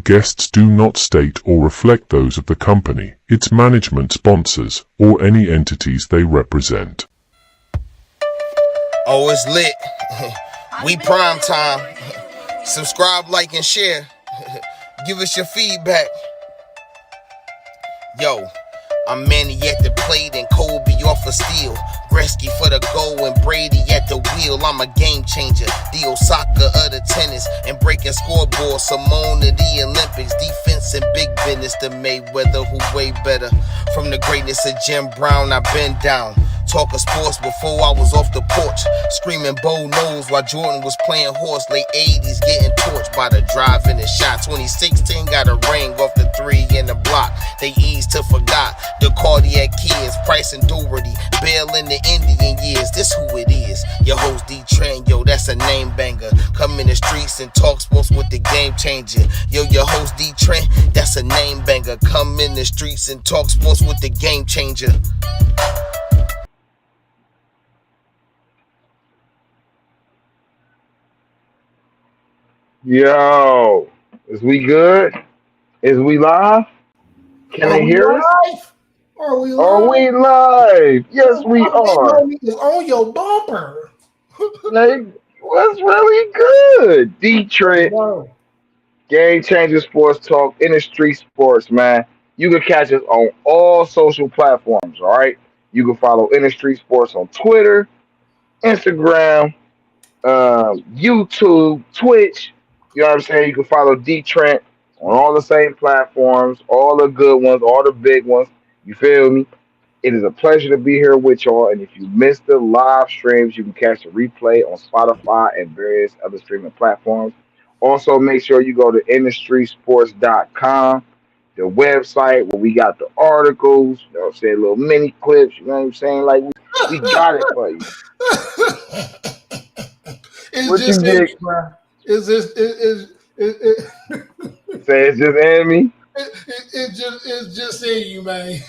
Guests do not state or reflect those of the company, its management, sponsors, or any entities they represent. Oh, it's lit. We prime time. Subscribe, like, and share. Give us your feedback. Yo, I'm Manny at the plate and Kobe off a steal. Gretzky for the goal and Brady at the wheel. I'm a game changer, the Osaka of the tennis, and breaking scoreboards. Simone of the Olympics, defense and big business. The Mayweather who way better. From the greatness of Jim Brown, I've been down. Talking sports before I was off the porch. Screaming Bo knows while Jordan was playing horse. Late 80s getting torched by the drive and the shot. 2016 got a ring off the three in the block. They eased to forgot the cardiac kids. Price and Doherty, Bale in the Indian years. This who it is. Your host DeeTrynt, yo, that's a name banger. Come in the streets and talk sports with the game changer. Yo, your host DeeTrynt, that's a name banger. Come in the streets and talk sports with the game changer. Yo, is we good? Is we live? Can they hear us? Are we live? Are we live? Yes, we are. It's on your bumper. Like, what's really good? DeeTrynt, Game Changer Sports Talk, Industry Sports, man. You can catch us on all social platforms, all right? You can follow Industry Sports on Twitter, Instagram, YouTube, Twitch. You know what I'm saying? You can follow DeeTrynt on all the same platforms, all the good ones, all the big ones. You feel me? It is a pleasure to be here with y'all. And if you missed the live streams, you can catch the replay on Spotify and various other streaming platforms. Also, make sure you go to industrysports.com, the website where we got the articles, you know what I'm saying, little mini clips, you know what I'm saying? Like, we got it for you. It's What just you get? It's just Say it's just in me. it's just in you, man. You know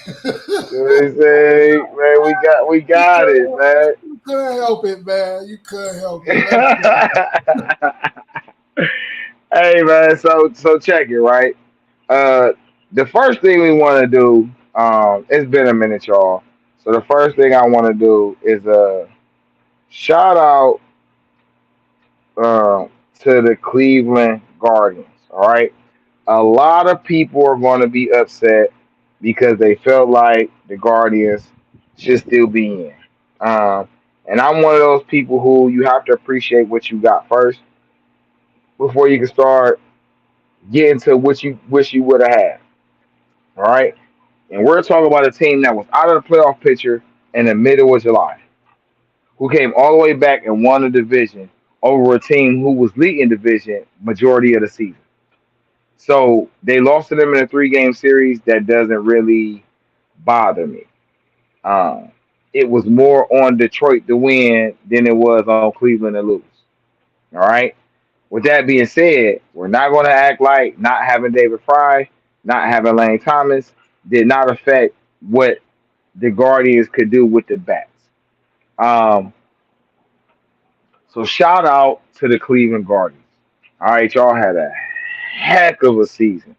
what I'm saying? Man, we got it, man. You couldn't help it, man. You couldn't help it. Hey, man, so check it, right? The first thing we want to do, it's been a minute, y'all. So the first thing I want to do is shout out to the Cleveland Guardians. All right, a lot of people are going to be upset because they felt like the Guardians should still be in. And I'm one of those people who you have to appreciate what you got first before you can start getting to what you wish you would have had. All right, and we're talking about a team that was out of the playoff picture in the middle of July, who came all the way back and won the division over a team who was leading division majority of the season. So they lost to them in a 3-game series. That doesn't really bother me. It was more on Detroit to win than it was on Cleveland to lose. All right. With that being said, we're not going to act like not having David Fry, not having Lane Thomas did not affect what the Guardians could do with the bats. So shout out to the Cleveland Guardians. All right, y'all had a heck of a season.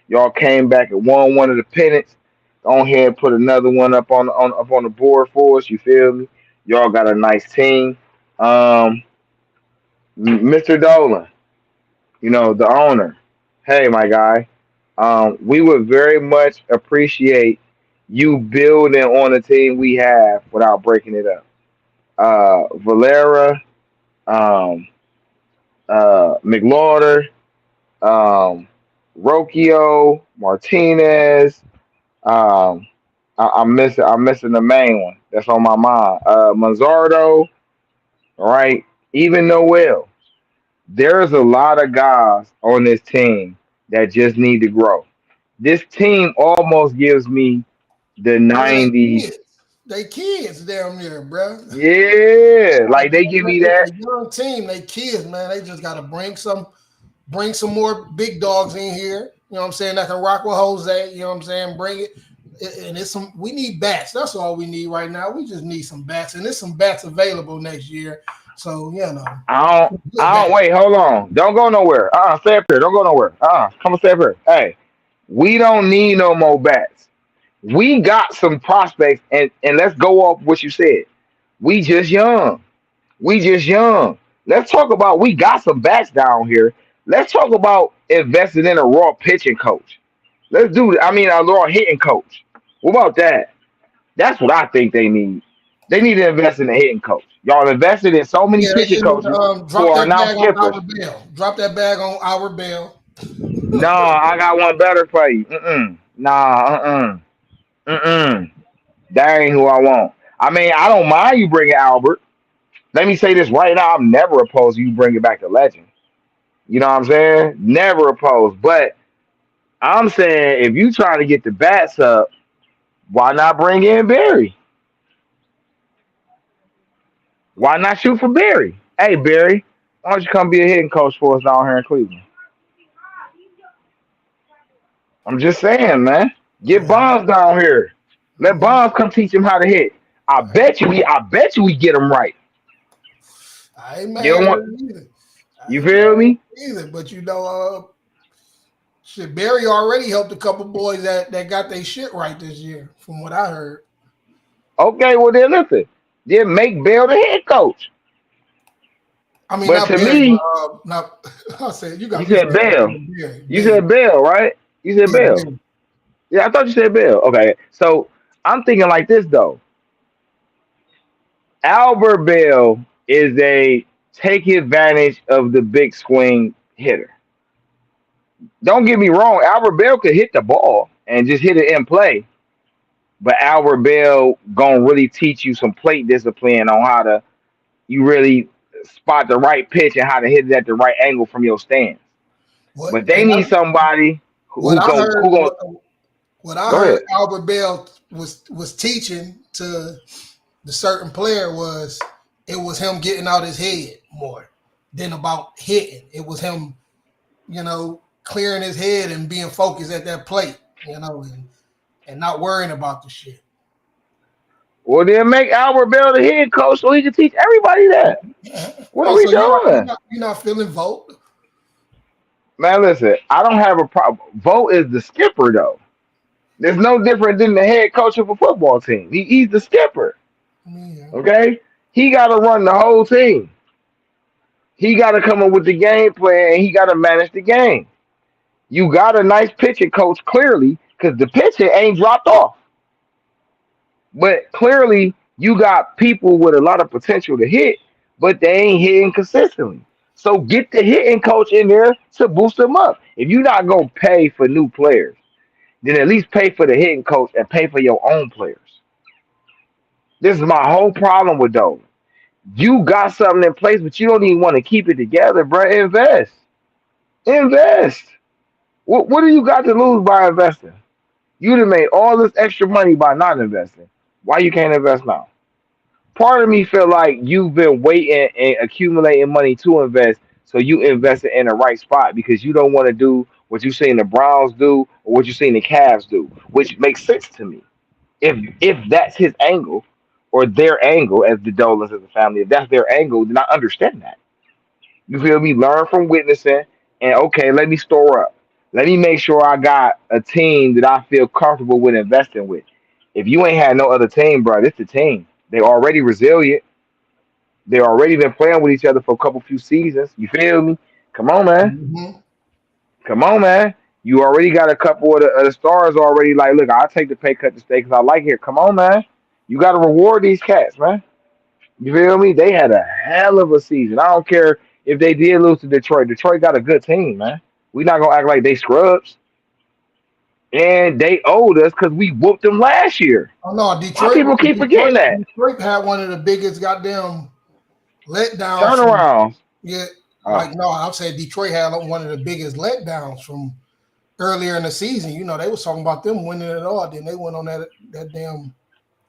Y'all came back and won one of the pennants. Go ahead and put another one up on the board for us. You feel me? Y'all got a nice team. Mr. Dolan, you know, the owner. Hey, my guy. We would very much appreciate you building on the team we have without breaking it up. Valera, McLauder, Rocchio, Martinez. I'm missing the main one that's on my mind. Manzardo, all right, even Noel. There's a lot of guys on this team that just need to grow. This team almost gives me the '90s. They kids down there, bro. Yeah, like they give me that. A young team, they kids, man. They just gotta bring some more big dogs in here. You know what I'm saying? That can rock with Jose. You know what I'm saying? Bring it. And we need bats. That's all we need right now. We just need some bats, and there's some bats available next year. So I don't wait, hold on. Don't go nowhere. Stay up here. Don't go nowhere. Come on, stay up here. Hey, we don't need no more bats. We got some prospects, and let's go off what you said. We just young. We just young. Let's talk about we got some bats down here. Let's talk about investing in a raw pitching coach. Let's do that. I mean, a raw hitting coach. What about that? That's what I think they need. They need to invest in a hitting coach. Y'all invested in so many Yeah, pitching they need coaches to who drop are that now bag on skippers. our bill. Drop that bag on our bill. No, I got one better for you. Nah, that ain't who I want. I mean, I don't mind you bringing Albert. Let me say this right now. I'm never opposed to you bringing back the legend. You know what I'm saying? Never opposed. But I'm saying if you trying to get the bats up, why not bring in Barry? Why not shoot for Barry? Hey, Barry, why don't you come be a hitting coach for us down here in Cleveland? I'm just saying, man. Get Yeah. Bonds down here. Let Bonds come teach him how to hit. I bet you we get him right. I ain't You mad don't at want, it either. I you ain't mad feel me? at it either. But shit, Barry already helped a couple boys that got their shit right this year, from what I heard. Okay, well then listen. Then make Bell the head coach. I mean, But not to Barry, but me, not. I said you you got me said saying Bell. Barry. You said Bell, right? You said Yeah, Bell. Barry. Yeah, I thought you said Bell. Okay. So I'm thinking like this though. Albert Bell is a take advantage of the big swing hitter. Don't get me wrong, Albert Bell could hit the ball and just hit it in play. But Albert Bell gonna really teach you some plate discipline on how to you really spot the right pitch and how to hit it at the right angle from your stance. What But they and need somebody what I heard, who go what I go heard ahead. Albert Bell was teaching to the certain player was it was him getting out his head more than about hitting. It was him, clearing his head and being focused at that plate, and not worrying about the shit. Well then make Albert Bell the head coach so he can teach everybody that. What are Oh, we so you're not, you're doing? not, you're not feeling Vogt? Man, listen, I don't have a problem. Vogt is the skipper though. There's no different than the head coach of a football team. He's the skipper. Yeah. Okay? He gotta run the whole team. He gotta come up with the game plan and he gotta manage the game. You got a nice pitching coach clearly, because the pitching ain't dropped off. But clearly, you got people with a lot of potential to hit, but they ain't hitting consistently. So get the hitting coach in there to boost them up. If you're not gonna pay for new players, then at least pay for the hitting coach and pay for your own players. This is my whole problem with those. You got something in place, but you don't even want to keep it together, bro. Invest. Invest. What do you got to lose by investing? You'd have made all this extra money by not investing. Why you can't invest now? Part of me feel like you've been waiting and accumulating money to invest, so you invested in the right spot because you don't want to do what you seen the Browns do or what you seen the Cavs do, which makes sense to me. If that's his angle or their angle as the Dolans as a family, if that's their angle, then I understand that. You feel me? Learn from witnessing and okay, let me store up. Let me make sure I got a team that I feel comfortable with investing with. If you ain't had no other team, bro, this the team. They already resilient. They already been playing with each other for a couple few seasons. You feel me? Come on, man. Mm-hmm. Come on, man. You already got a couple of the stars already. Like, look, I'll take the pay cut to stay because I like it. Come on, man. You got to reward these cats, man. You feel me? They had a hell of a season. I don't care if they did lose to Detroit. Detroit got a good team, man. We not gonna act like they scrubs. And they owed us because we whooped them last year. Oh no, Why people keep forgetting that? Detroit had one of the biggest goddamn letdowns from. Turnarounds. Yeah, Oh, no, I'm saying Detroit had one of the biggest letdowns from earlier in the season. They was talking about them winning it all. Then they went on that damn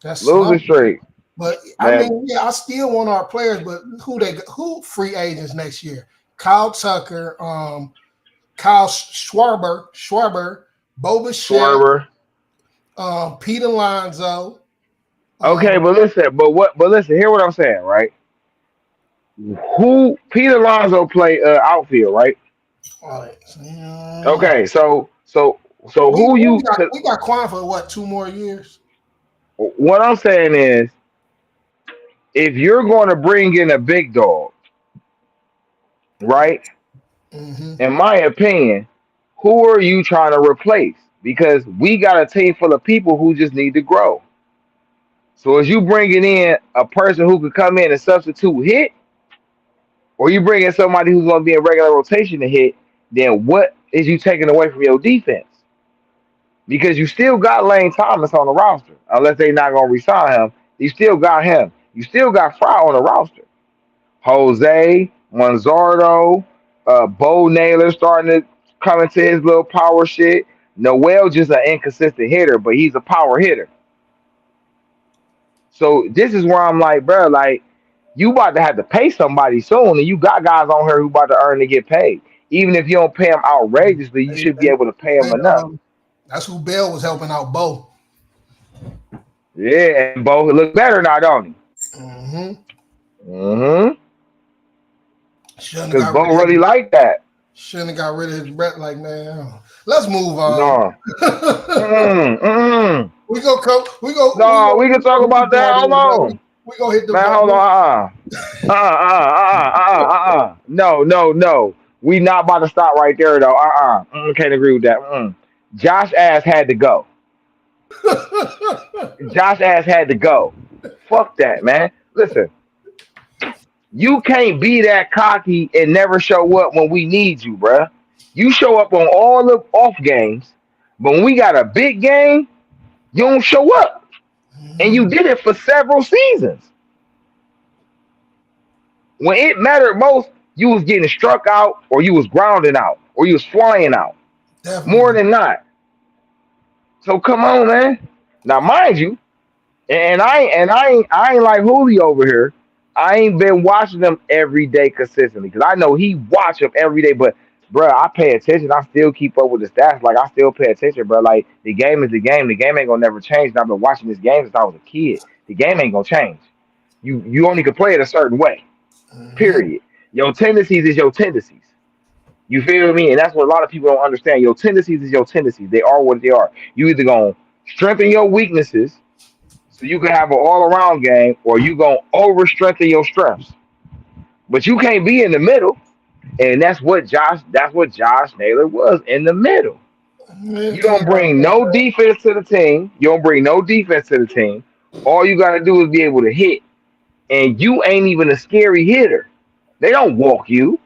that losing slump. streak, But I man. mean, yeah, I still want our players. But who free agents next year? Kyle Tucker, Kyle Schwarber, Boba Shep, Schwarber. Pete Alonso. Okay, but listen, but listen, hear what I'm saying, right? Who Peter Alonso play outfield, right? All right. Okay, so We who we you? got 'Cause we got Quan for what, 2 more years? what I'm saying is, if you're going to bring in a big dog, right? Mm-hmm. In my opinion, who are you trying to replace? Because we got a team full of people who just need to grow. So as you bringing in a person who could come in and substitute hit, or you bring in somebody who's going to be in regular rotation to hit, then what is you taking away from your defense? Because you still got Lane Thomas on the roster, unless they not going to resign him. You still got him. You still got Fry on the roster. Jose, Manzardo, Bo Naylor starting to come into his little power shit. Noel just an inconsistent hitter, but he's a power hitter. So this is where I'm like, bro, like you about to have to pay somebody soon, and you got guys on here who about to earn to get paid. Even if you don't pay them outrageously, you should be able to pay them enough. That's who Bell was helping out Bo. Yeah, and Bo look better now, don't he? Mm-hmm. Mm-hmm. Shouldn't have Because got rid Bo of really his like that. shouldn't have got rid of his breath. Like, man, let's move on. No. Mm-mm. we go coach. No, we can We talk go hit about that. Hold Guardians, man. on. We go hit the Man, hold on. No, no, no. We not about to stop right there though. Can't agree with that. Josh Ass had to go. Josh Ass had to go. Fuck that, man. Listen, you can't be that cocky and never show up when we need you, bruh. You show up on all the off games, but when we got a big game, you don't show up. And you did it for several seasons. When it mattered most, you was getting struck out, or you was grounding out, or you was flying out. More Definitely. than not. So come on, man. Now, mind you, I ain't like Julio over here. I ain't been watching them every day consistently because I know he watch them every day. But bro, I pay attention. I still keep up with the stats. Like I still pay attention, bro. Like the game is the game. The game ain't gonna never change. And I've been watching this game since I was a kid. The game ain't gonna change. You only can play it a certain way. Mm-hmm. Period. Your tendencies is your tendencies. You feel me? And that's what a lot of people don't understand. Your tendencies is your tendencies. They are what they are. You either gonna strengthen your weaknesses so you can have an all around game, or you gonna over strengthen your strengths. But you can't be in the middle. And that's what Josh Naylor was in the middle. Yeah, You don't came out bring that no defense to the team. You don't bring no defense to the team. All you gotta do is be able to hit. And you ain't even a scary hitter. They don't walk you.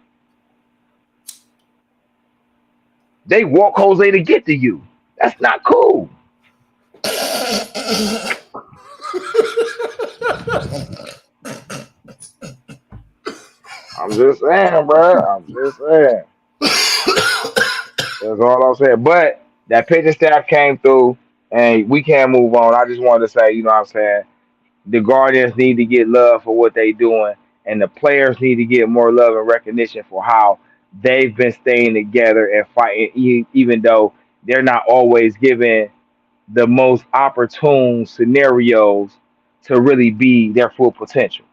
They walk Jose to get to you. That's not cool. I'm just saying, bro. I'm just saying. That's all I'm saying. But that pitching staff came through, and we can't move on. I just wanted to say, you know what I'm saying? The Guardians need to get love for what they doing, and the players need to get more love and recognition for how they've been staying together and fighting, even though they're not always given the most opportune scenarios to really be their full potential.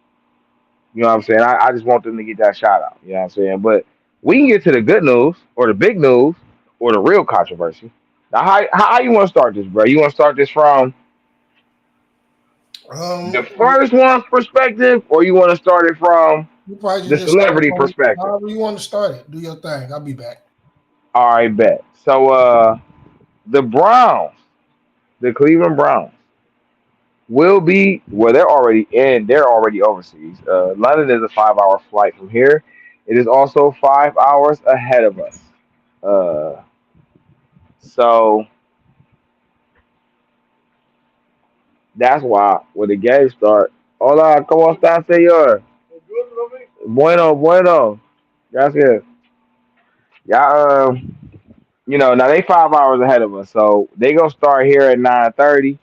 You know what I'm saying? I just want them to get that shout out. You know what I'm saying? But we can get to the good news or the big news or the real controversy. Now, how you want to start this, bro? You want to start this from the um first one's perspective, or you want to start it from you probably should the just start it celebrity from perspective? however you want to start it. Do your thing. I'll be back. All right, bet. So, the Browns, the Cleveland Browns, will be well. They're already in. They're already overseas. London is a 5 hour flight from here. It is also 5 hours ahead of us. Uh, so that's why when the game start. Hola, ¿cómo está, señor? Bueno, bueno. Gracias. Yeah, now they 5 hours ahead of us, so they gonna start here at 9:30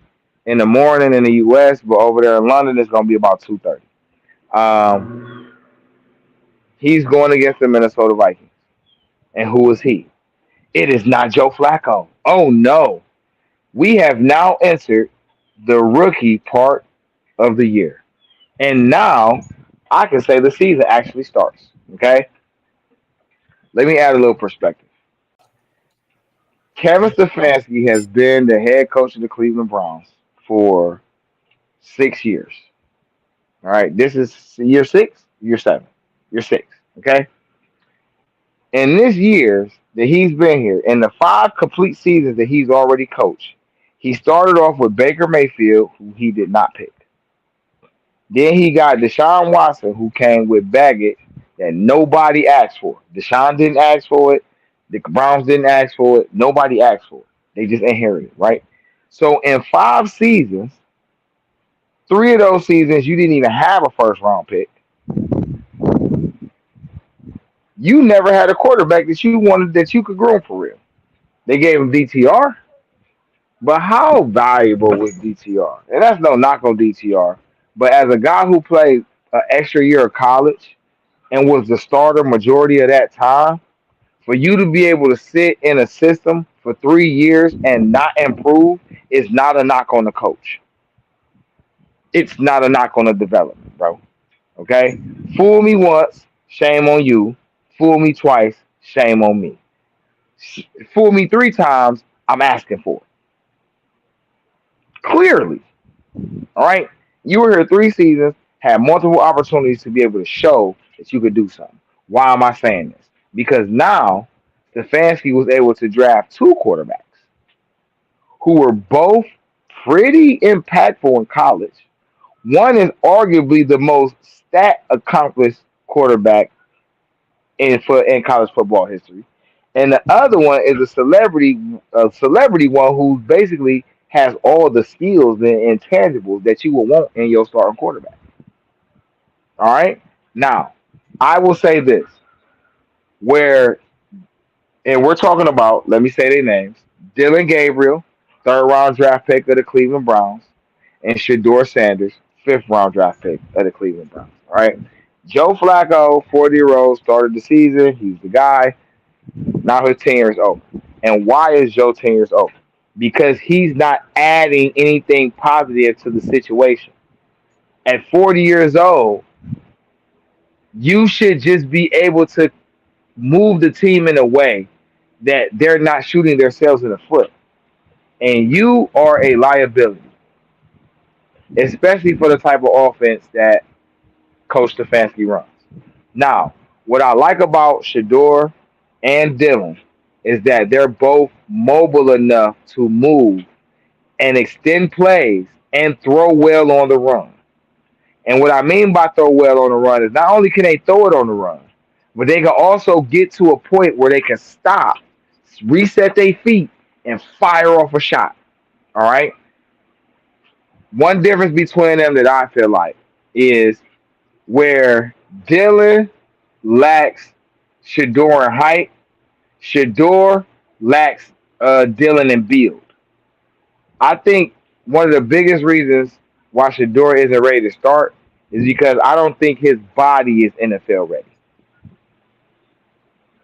in the morning in the U.S. But over there in London, it's gonna be about 2:30. Um, he's going against the Minnesota Vikings, and who is he? It is not Joe Flacco. Oh no, we have now entered the rookie part of the year. And now I can say the season actually starts. Okay, let me add a little perspective. Kevin Stefanski has been the head coach of the Cleveland Browns for 6 years. All right, this is year six, year seven, year six. Okay, in this years that he's been here, in the 5 complete seasons that he's already coached, he started off with Baker Mayfield, who he did not pick. Then he got Deshaun Watson, who came with baggage that nobody asked for. Deshaun didn't ask for it. The Browns didn't ask for it. Nobody asked for it. They just inherited, right? So in 5 seasons, 3 of those seasons, you didn't even have a first round pick. You never had a quarterback that you wanted that you could groom for real. They gave him DTR, but how valuable was DTR? And that's no knock on DTR. But as a guy who played an extra year of college and was the starter majority of that time, for you to be able to sit in a system for 3 years and not improve is not a knock on the coach. It's not a knock on the development, bro. Okay? Fool me once, shame on you. Fool me twice, shame on me. Fool me 3 times, I'm asking for it. Clearly. All right? You were here 3 seasons, had multiple opportunities to be able to show that you could do something. Why am I saying this? Because now Stefanski was able to draft 2 quarterbacks who were both pretty impactful in college. One is arguably the most stat accomplished quarterback in college football history, and the other one is a celebrity one who basically has all the skills and intangibles that you would want in your starting quarterback. All right. Now, I will say this: where and we're talking about, let me say their names: Dillon Gabriel, third round draft pick of the Cleveland Browns, and Shedeur Sanders, fifth round draft pick of the Cleveland Browns. All right. Joe Flacco, 40-year old, started the season. He's the guy. Now his tenure is over. And why is Joe tenure over? Because he's not adding anything positive to the situation. At 40 years old, you should just be able to move the team in a way that they're not shooting themselves in the foot. And you are a liability, especially for the type of offense that Coach Stefanski runs. Now, what I like about Shedeur and Dillon is that they're both mobile enough to move and extend plays and throw well on the run. And what I mean by throw well on the run is not only can they throw it on the run, but they can also get to a point where they can stop, reset their feet, and fire off a shot. All right. One difference between them that I feel like is where Dillon lacks Shedeur in height, Shedeur lacks Dillon in build. I think one of the biggest reasons why Shedeur isn't ready to start is because I don't think his body is NFL ready.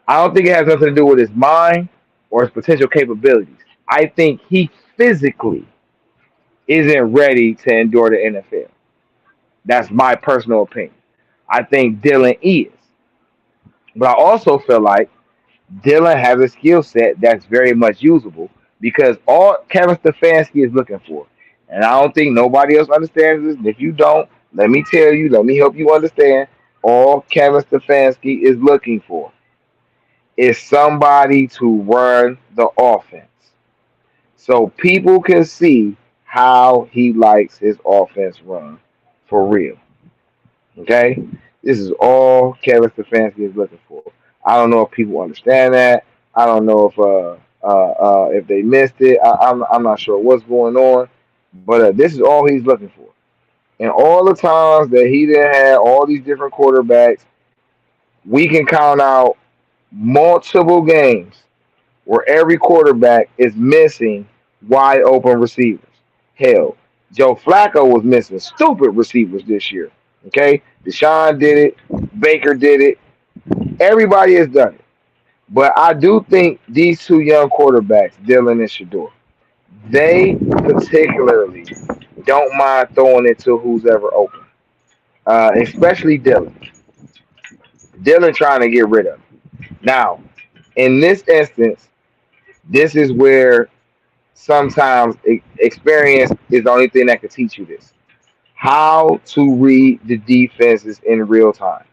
I don't think it has nothing to do with his mind or his potential capabilities. I think he physically isn't ready to endure the NFL. That's my personal opinion. I think Dillon is. But I also feel like Dillon has a skill set that's very much usable because all Kevin Stefanski is looking for, and I don't think nobody else understands this. And if you don't, let me tell you, let me help you understand. All Kevin Stefanski is looking for is somebody to run the offense so people can see how he likes his offense run for real. Okay? This is all Kevin Stefanski is looking for. I don't know if people understand that. I don't know if they missed it. I'm not sure what's going on, but this is all he's looking for. And all the times that he didn't have all these different quarterbacks, we can count out multiple games where every quarterback is missing wide open receivers. Hell, Joe Flacco was missing stupid receivers this year. Okay? Deshaun did it. Baker did it. Everybody has done it. But I do think these 2 young quarterbacks, Dillon and Shedeur, they particularly don't mind throwing it to who's ever open. especially Dillon. Dillon trying to get rid of him. Now, in this instance, this is where sometimes experience is the only thing that can teach you this. How to read the defenses in real time.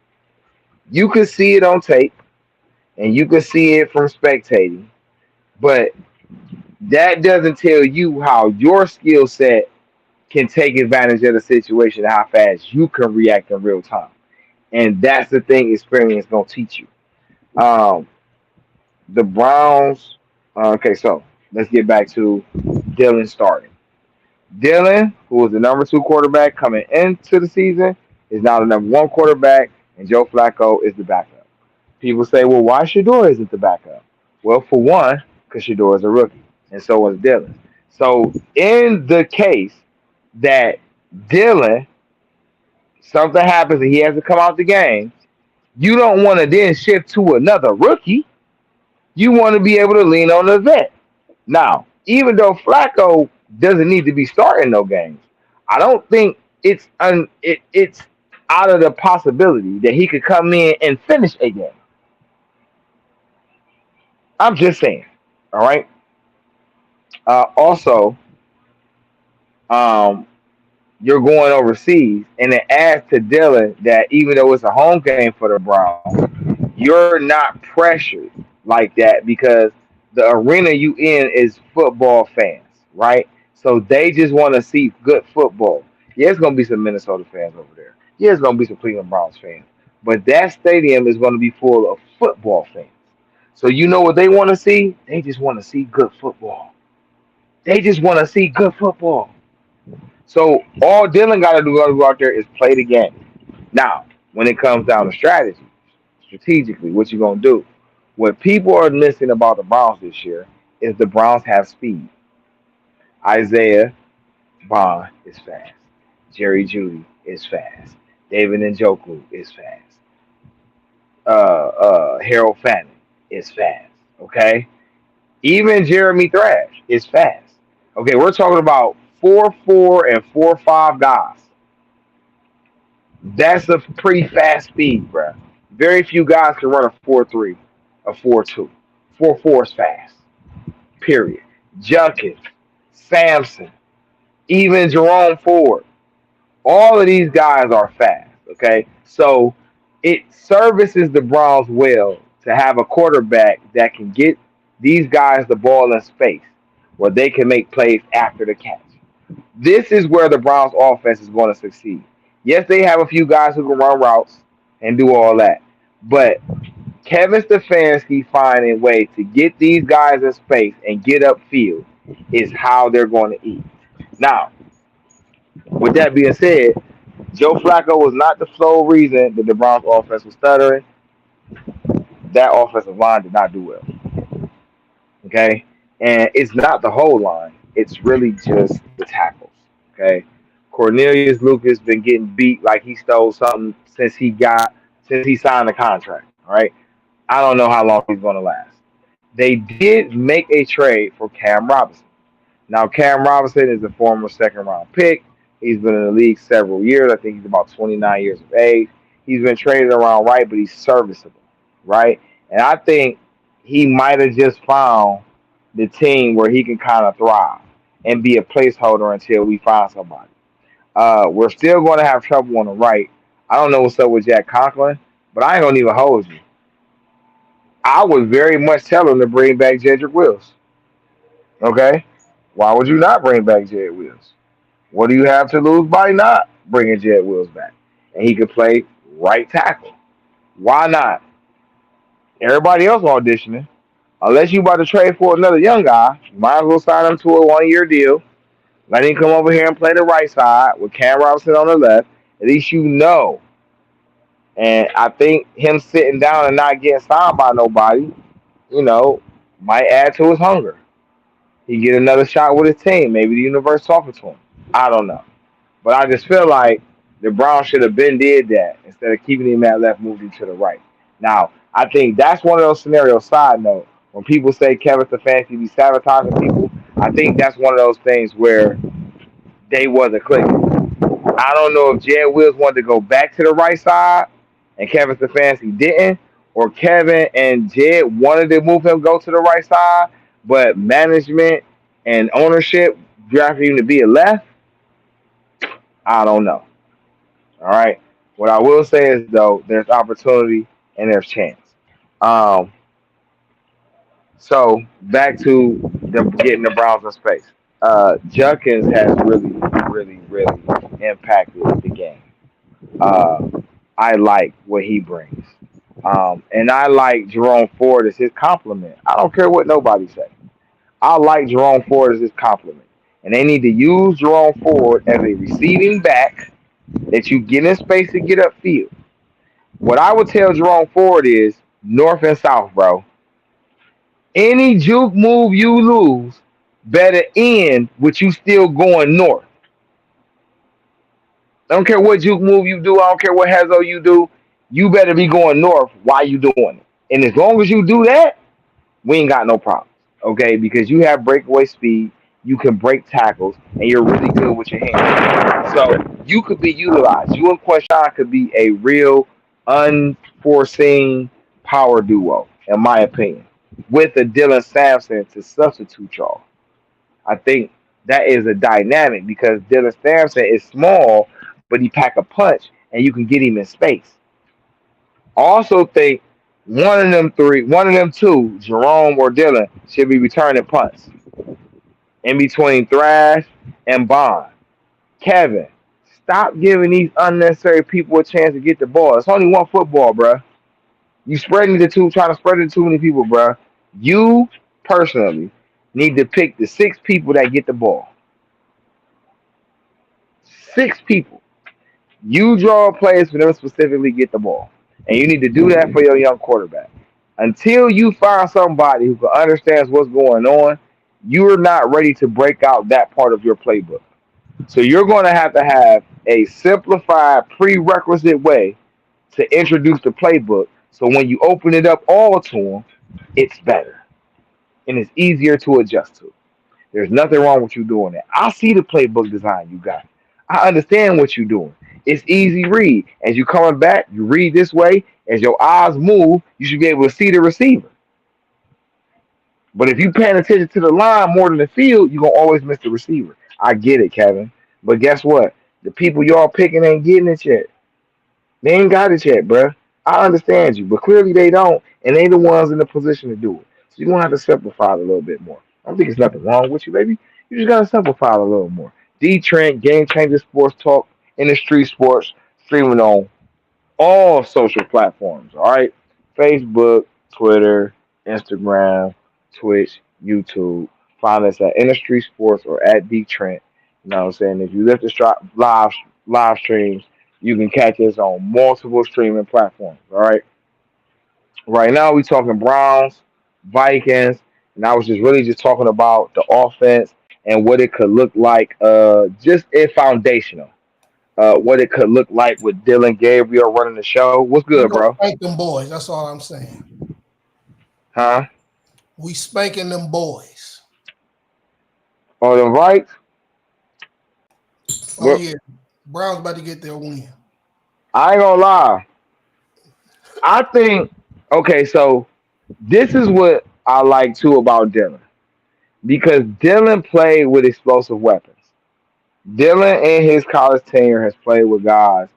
You can see it on tape and you can see it from spectating, but that doesn't tell you how your skill set can take advantage of the situation and how fast you can react in real time. And that's the thing experience gonna teach you. Um, the Browns. Okay, so let's get back to Dillon starting. Dillon, who was the number two quarterback coming into the season, is now the number one quarterback, and Joe Flacco is the backup. People say, well, why Shedeur isn't the backup? Well, for one, because Shedeur is a rookie, and so is Dillon. So, in the case that Dillon, something happens and he has to come out the game, you don't want to then shift to another rookie. You want to be able to lean on the vet. Now, even though Flacco doesn't need to be starting no games, I don't think it's out of the possibility that he could come in and finish a game. I'm just saying. All right. Also, um, you're going overseas, and it adds to Dillon that even though it's a home game for the Browns, you're not pressured like that because the arena you in is football fans, right? So they just want to see good football. Yeah, it's gonna be some Minnesota fans over there. Yeah, it's gonna be some Cleveland Browns fans, but that stadium is gonna be full of football fans. So you know what they want to see? They just want to see good football. They just want to see good football. So all Dylan got to do to go out there is play the game. Now, when it comes down to strategy, strategically, what you gonna do? What people are missing about the Browns this year is the Browns have speed. Isaiah Bond is fast. Jerry Judy is fast. David Njoku is fast. Harold Fanning is fast. Okay, even Jeremy Thrash is fast. Okay, we're talking about 4-4 and 4-5 guys. That's a pretty fast speed, bro. Very few guys can run a 4-3, a 4-2. 4-4 is fast. Period. Junkins, Sampson, even Jerome Ford. All of these guys are fast. Okay, so it services the Browns well to have a quarterback that can get these guys the ball in space where they can make plays after the catch. This is where the Browns offense is going to succeed. Yes, they have a few guys who can run routes and do all that. But Kevin Stefanski finding a way to get these guys in space and get upfield is how they're going to eat. Now, with that being said, Joe Flacco was not the sole reason that the Browns offense was stuttering. That offensive line did not do well. Okay? And it's not the whole line. It's really just the tackles. Okay? Cornelius Lucas been getting beat like he stole something since he signed the contract. All right. I don't know how long he's gonna last. They did make a trade for Cam Robinson. Now Cam Robinson is a former second round pick. He's been in the league several years. I think he's about 29 years of age. He's been traded around right, but he's serviceable, right? And I think he might have just found the team where he can kind of thrive and be a placeholder until we find somebody. We're still going to have trouble on the right. I don't know what's up with Jack Conklin, but I ain't gonna even hold you. I would very much tell him to bring back Jedrick Wills. Okay, why would you not bring back Jed Wills? What do you have to lose by not bringing Jed Wills back? And he could play right tackle. Why not? Everybody else auditioning. Unless you about to trade for another young guy, you might as well sign him to a 1 year deal. Let him come over here and play the right side with Cam Robinson on the left. At least you know. And I think him sitting down and not getting signed by nobody, you know, might add to his hunger. He get another shot with his team. Maybe the universe talking to him. I don't know. But I just feel like the Browns should have been did that instead of keeping him at left, moving to the right. Now, I think that's one of those scenarios, side note, when people say Kevin Stefanski be sabotaging people, I think that's one of those things where they wasn't clicking. I don't know if Jed Wills wanted to go back to the right side and Kevin Stefanski didn't, or Kevin and Jed wanted to move him go to the right side, but management and ownership drafted him to be a left. I don't know. All right. What I will say is though, there's opportunity and there's chance. Um, so back to them getting the Browns in space. Junkins has really impacted the game. Uh, I like what he brings. And I like Jerome Ford as his compliment. I don't care what nobody says. I like Jerome Ford as his compliment. And they need to use Jerome Ford as a receiving back that you get in space to get upfield. What I would tell Jerome Ford is north and south, bro. Any juke move you lose better end with you still going north. I don't care what juke move you do. I don't care what Hezo you do. You better be going north while you doing it. And as long as you do that, we ain't got no problems. Okay, because you have breakaway speed, you can break tackles, and you're really good with your hands. So you could be utilized. You and Queshan could be a real unforeseen power duo, in my opinion, with a Dillon Sampson to substitute y'all. I think that is a dynamic because Dillon Sampson is small, but he pack a punch, and you can get him in space. Also think one of them two, Jerome or Dylan, should be returning punts in between Thrash and Bond. Kevin, stop giving these unnecessary people a chance to get the ball. It's only one football, bruh. You spreading the two, trying to spread it to too many people, bruh. You personally need to pick the six people that get the ball. Six people. You draw plays for them to specifically get the ball. And you need to do that for your young quarterback. Until you find somebody who can understands what's going on, you're not ready to break out that part of your playbook. So you're going to have a simplified prerequisite way to introduce the playbook. So when you open it up all to them, it's better and it's easier to adjust to. There's nothing wrong with you doing that. I see the playbook design you got. I understand what you're doing. It's easy read. As you coming back, you read this way. As your eyes move, you should be able to see the receiver. But if you paying attention to the line more than the field, you're gonna always miss the receiver. I get it, Kevin. But guess what? The people y'all picking ain't getting it yet. They ain't got it yet, bruh. I understand you, but clearly they don't, and they the ones in the position to do it. So you're gonna have to simplify it a little bit more. I don't think there's nothing wrong with you, baby. You just gotta simplify it a little more. DeeTrynt, Game Changer Sports Talk, Industry Sports, streaming on all social platforms. All right, Facebook, Twitter, Instagram, Twitch, YouTube. Find us at Industry Sports or at DeeTrynt. You know what I'm saying? If you live the live streams, you can catch us on multiple streaming platforms. All right. Right now, we talking Browns, Vikings, and I was just really just talking about the offense and what it could look like. Just in foundational. What it could look like with Dillon Gabriel running the show. What's We good, gonna bro? spank them boys. That's all I'm saying. Huh? We spanking them boys. On the right? Oh What? yeah, Browns about to get their win. I ain't gonna lie. I think okay. So this is what I like too about Dillon because Dillon played with explosive weapons. Dillon in his college tenure has played with guys,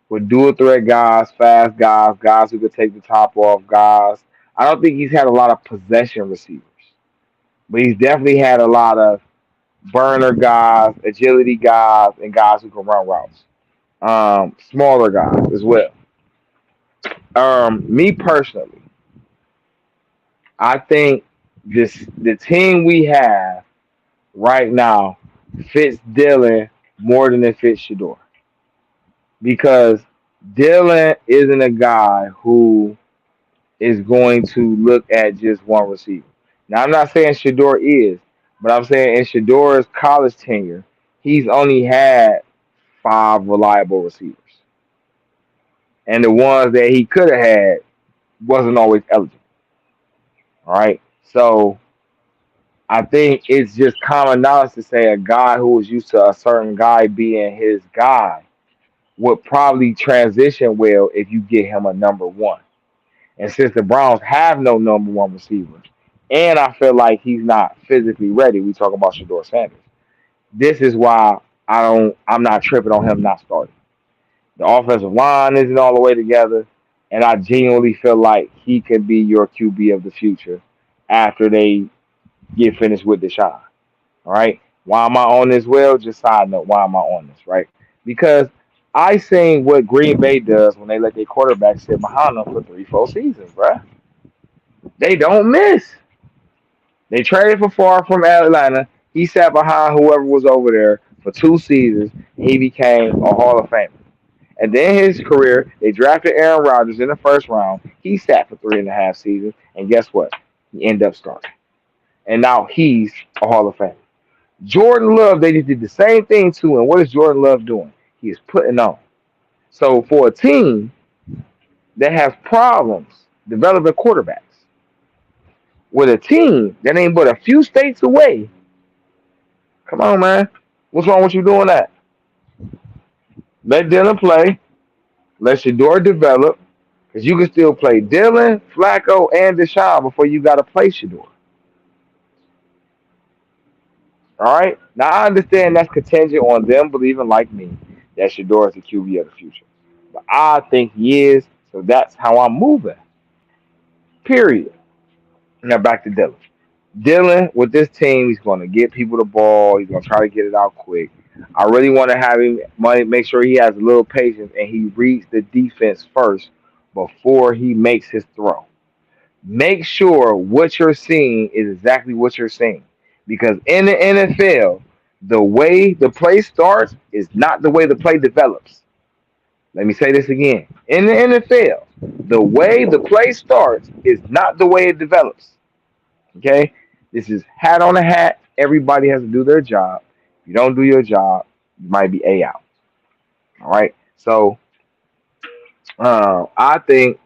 with dual threat guys, fast guys, guys who could take the top off guys. I don't think he's had a lot of possession receivers, but he's definitely had a lot of burner guys, agility guys, and guys who can run routes. Smaller guys as well. Me personally, I think the team we have right now fits Dillon more than it fits Shedeur because Dillon isn't a guy who is going to look at just one receiver. Now I'm not saying Shedeur is, but I'm saying in Shedeur's college tenure, he's only had five reliable receivers, and the ones that he could have had wasn't always eligible. All right, so I think it's just common knowledge to say a guy who was used to a certain guy being his guy would probably transition well if you get him a number one. And since the Browns have no number one receiver, and I feel like he's not physically ready, we talk about Shedeur Sanders. This is why I'm not tripping on him not starting. The offensive line isn't all the way together, and I genuinely feel like he could be your QB of the future after they get finished with Deshaun. All right. Why am I on this? Well, just side note, why am I on this? Right? Because I seen what Green Bay does when they let their quarterback sit behind them for 3, 4 seasons, bruh. They don't miss. They traded for far from Atlanta. He sat behind whoever was over there for 2 seasons. He became a Hall of Famer. And then his career, they drafted Aaron Rodgers in the first round. He sat for 3.5 seasons, and guess what? He ended up starting. And now he's a Hall of Famer. Jordan Love, they just did the same thing too. And what is Jordan Love doing? He is putting on. So for a team that has problems developing quarterbacks, with a team that ain't but a few states away, come on, man. What's wrong with you doing that? Let Dillon play. Let Shedeur develop. Because you can still play Dillon, Flacco, and Deshaun before you got to play Shedeur. All right? Now, I understand that's contingent on them believing, like me, that Shedeur is the QB of the future. But I think he is, so that's how I'm moving. Period. Now, back to Dillon. Dillon, with this team, he's going to get people the ball. He's going to try to get it out quick. I really want to have him make sure he has a little patience and he reads the defense first before he makes his throw. Make sure what you're seeing is exactly what you're seeing. Because in the NFL, the way the play starts is not the way the play develops. Let me say this again. In the NFL, the way the play starts is not the way it develops. Okay? This is hat on a hat. Everybody has to do their job. If you don't do your job, you might be A out. All right? So I think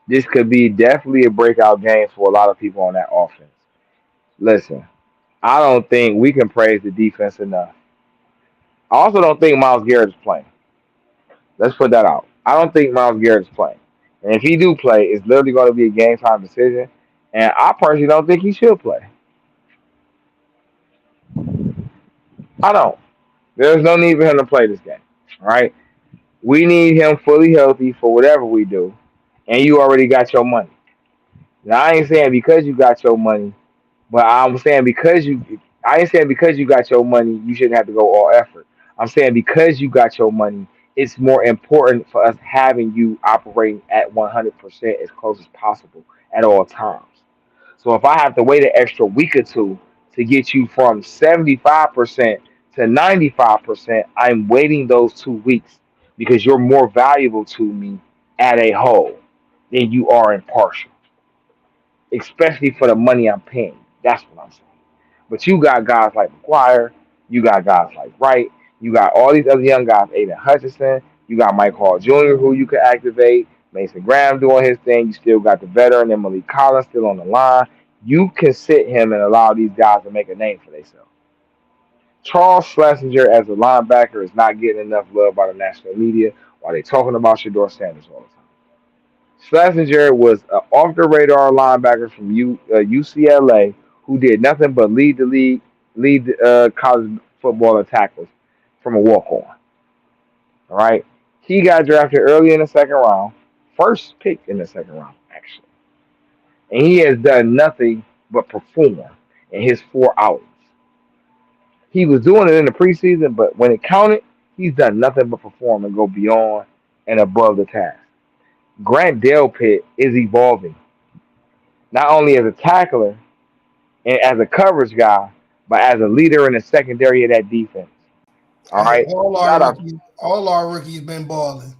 this could be definitely a breakout game for a lot of people on that offense. Listen, I don't think we can praise the defense enough. I also don't think Myles Garrett is playing. Let's put that out. I don't think Myles Garrett is playing. And if he do play, it's literally going to be a game time decision. And I personally don't think he should play. I don't. There's no need for him to play this game. All right? We need him fully healthy for whatever we do. And you already got your money. Now, I ain't saying because you got your money, but I'm saying I ain't saying because you got your money, you shouldn't have to go all effort. I'm saying because you got your money, it's more important for us having you operating at 100% as close as possible at all times. So if I have to wait an extra week or two to get you from 75% to 95%, I'm waiting those 2 weeks because you're more valuable to me at a whole than you are in partial, especially for the money I'm paying. That's what I'm saying. But you got guys like McGuire, you got guys like Wright, you got all these other young guys, Aiden Hutchinson, you got Mike Hall Jr., who you can activate, Mason Graham doing his thing, you still got the veteran and Malik Collins still on the line. You can sit him and allow these guys to make a name for themselves. Charles Schlesinger as a linebacker is not getting enough love by the national media while they're talking about Shedeur Sanders all the time. Schlesinger was an off the radar linebacker from UCLA who did nothing but lead college football in tackles from a walk on. All right, he got drafted early in the second round, first pick in the second round actually, and he has done nothing but perform in his 4 outings. He was doing it in the preseason, but when it counted, he's done nothing but perform and go beyond and above the task. Grant Delpit is evolving, not only as a tackler and as a coverage guy, but as a leader in the secondary of that defense. All Hey, right. Shout out. all our rookies been balling.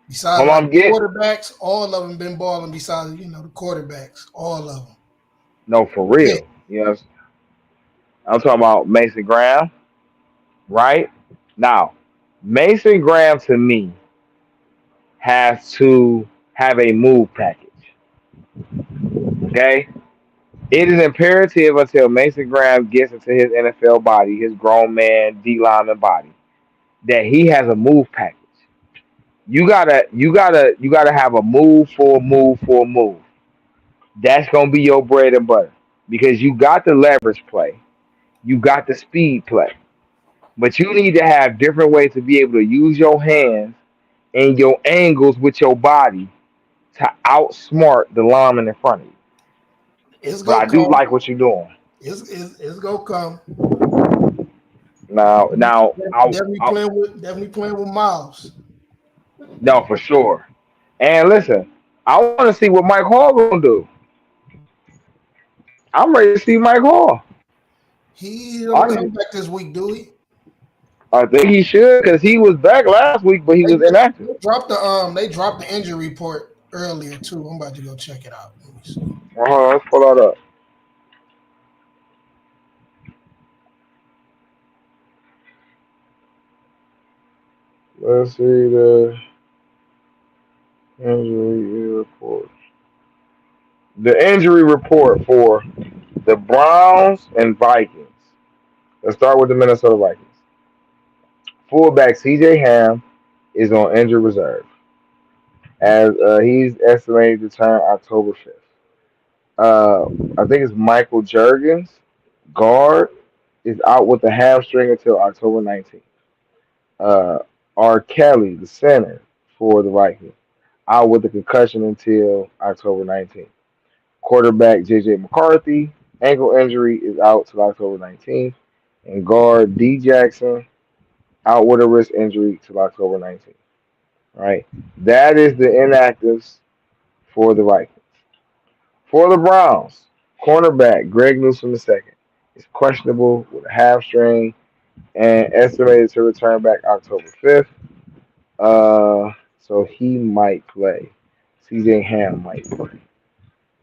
Besides Hold on, like I'm getting quarterbacks, all of them been balling. Besides the quarterbacks, all of them. no for Yeah, real. You know, I'm talking about Mason Graham, right? Now, Mason Graham to me has to have a move package. Okay? It is imperative until Mason Graham gets into his NFL body, his grown man D lineman body, that he has a move package. You gotta have a move for a move for a move. That's gonna be your bread and butter because you got the leverage play, you got the speed play, but you need to have different ways to be able to use your hands and your angles with your body to outsmart the lineman in front of you. It's But I gonna do come. like what you're doing. It's gonna come. Now, Definitely playing with Miles. no, for sure. And listen, I want to see what Mike Hall gonna do. I'm ready to see Mike Hall. He don't come I, back this week, do he? I think he should because he was back last week, but he They, was inactive. they dropped the injury report earlier too. I'm about to go check it out. Let me see. Let's pull that up. Let's see the injury report. The injury report for the Browns and Vikings. Let's start with the Minnesota Vikings. Fullback C.J. Ham is on injured reserve as he's estimated to turn October 5th. Uh, I think it's Michael Jurgens, guard, is out with a hamstring until October 19th. Uh, R. Kelly, the center for the Vikings, out with a concussion until October 19th. Quarterback J.J. McCarthy, ankle injury, is out till October 19th. And guard D. Jackson, out with a wrist injury till October 19th. Right? That is the inactives for the Vikings. For the Browns, cornerback Greg Newsome II is questionable with a hamstring and estimated to return back October 5th. So he might play. CJ Ham might play.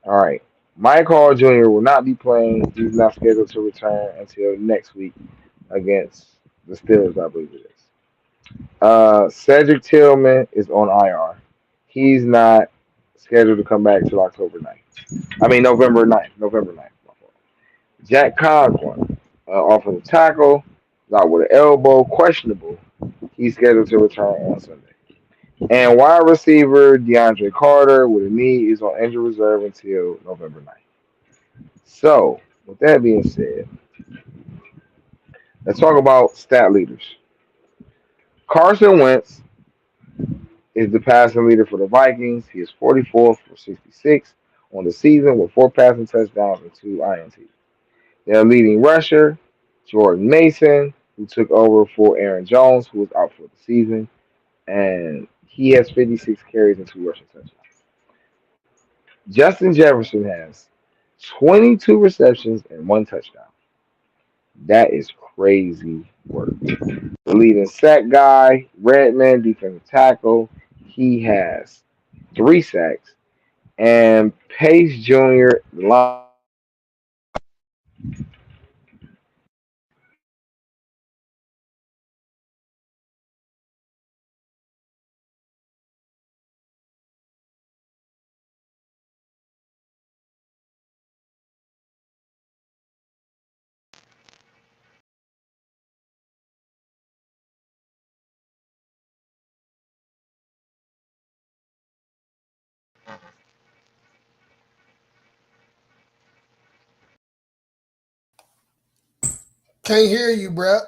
All right. Mike Hall Jr. will not be playing. He's not scheduled to return until next week against the Steelers, I believe it is. Cedric Tillman is on IR. He's not scheduled to come back till October 9th. I mean, November 9th. November 9th. My fault. Jack Conklin, offensive tackle, is out with an elbow, questionable. He's scheduled to return on Sunday. And wide receiver DeAndre Carter with a knee is on injured reserve until November 9th. So, with that being said, let's talk about stat leaders. Carson Wentz is the passing leader for the Vikings. He is 44 for 66 on the season with four passing touchdowns and two INTs. Their leading rusher, Jordan Mason, who took over for Aaron Jones, who was out for the season, and he has 56 carries and two rushing touchdowns. Justin Jefferson has 22 receptions and one touchdown. That is crazy work. The leading sack guy, Redman, defensive tackle, he has three sacks. And Pace Jr., the Can't hear you, bro.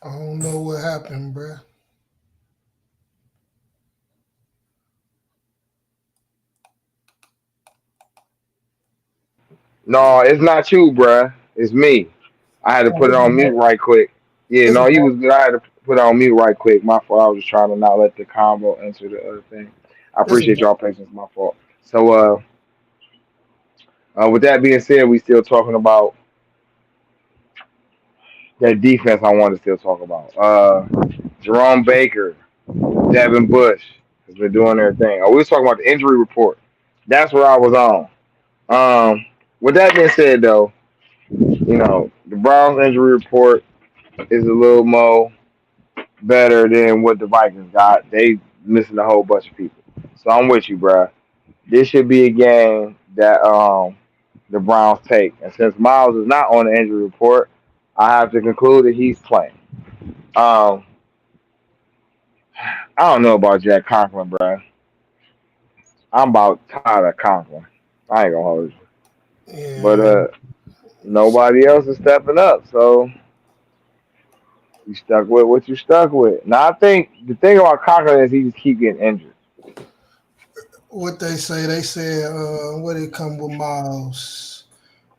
I don't know what happened, bro. no, it's not you, bruh. It's me. I had to Oh, put it this is on mute bad. right quick. Yeah, This is no, you bad. was good. I had to put it on mute right quick. My fault. I was just trying to not let the combo enter the other thing. I This is appreciate bad. y'all patience. My fault. So, with that being said, we still talking about that defense I want to still talk about. Jerome Baker, Devin Bush has been doing their thing. We was talking about the injury report. That's where I was on. With that being said, though, the Browns injury report is a little more better than what the Vikings got. They missing a whole bunch of people. So I'm with you, bruh. This should be a game that the Browns take. And since Miles is not on the injury report, I have to conclude that he's playing. Um, I don't know about Jack Conklin, bruh. I'm about tired of Conklin. I ain't gonna hold you. But Yeah. nobody else is stepping up, so you stuck with what you stuck with. Now I think the thing about Conklin is he just keep getting injured. What they said, what did come with Miles?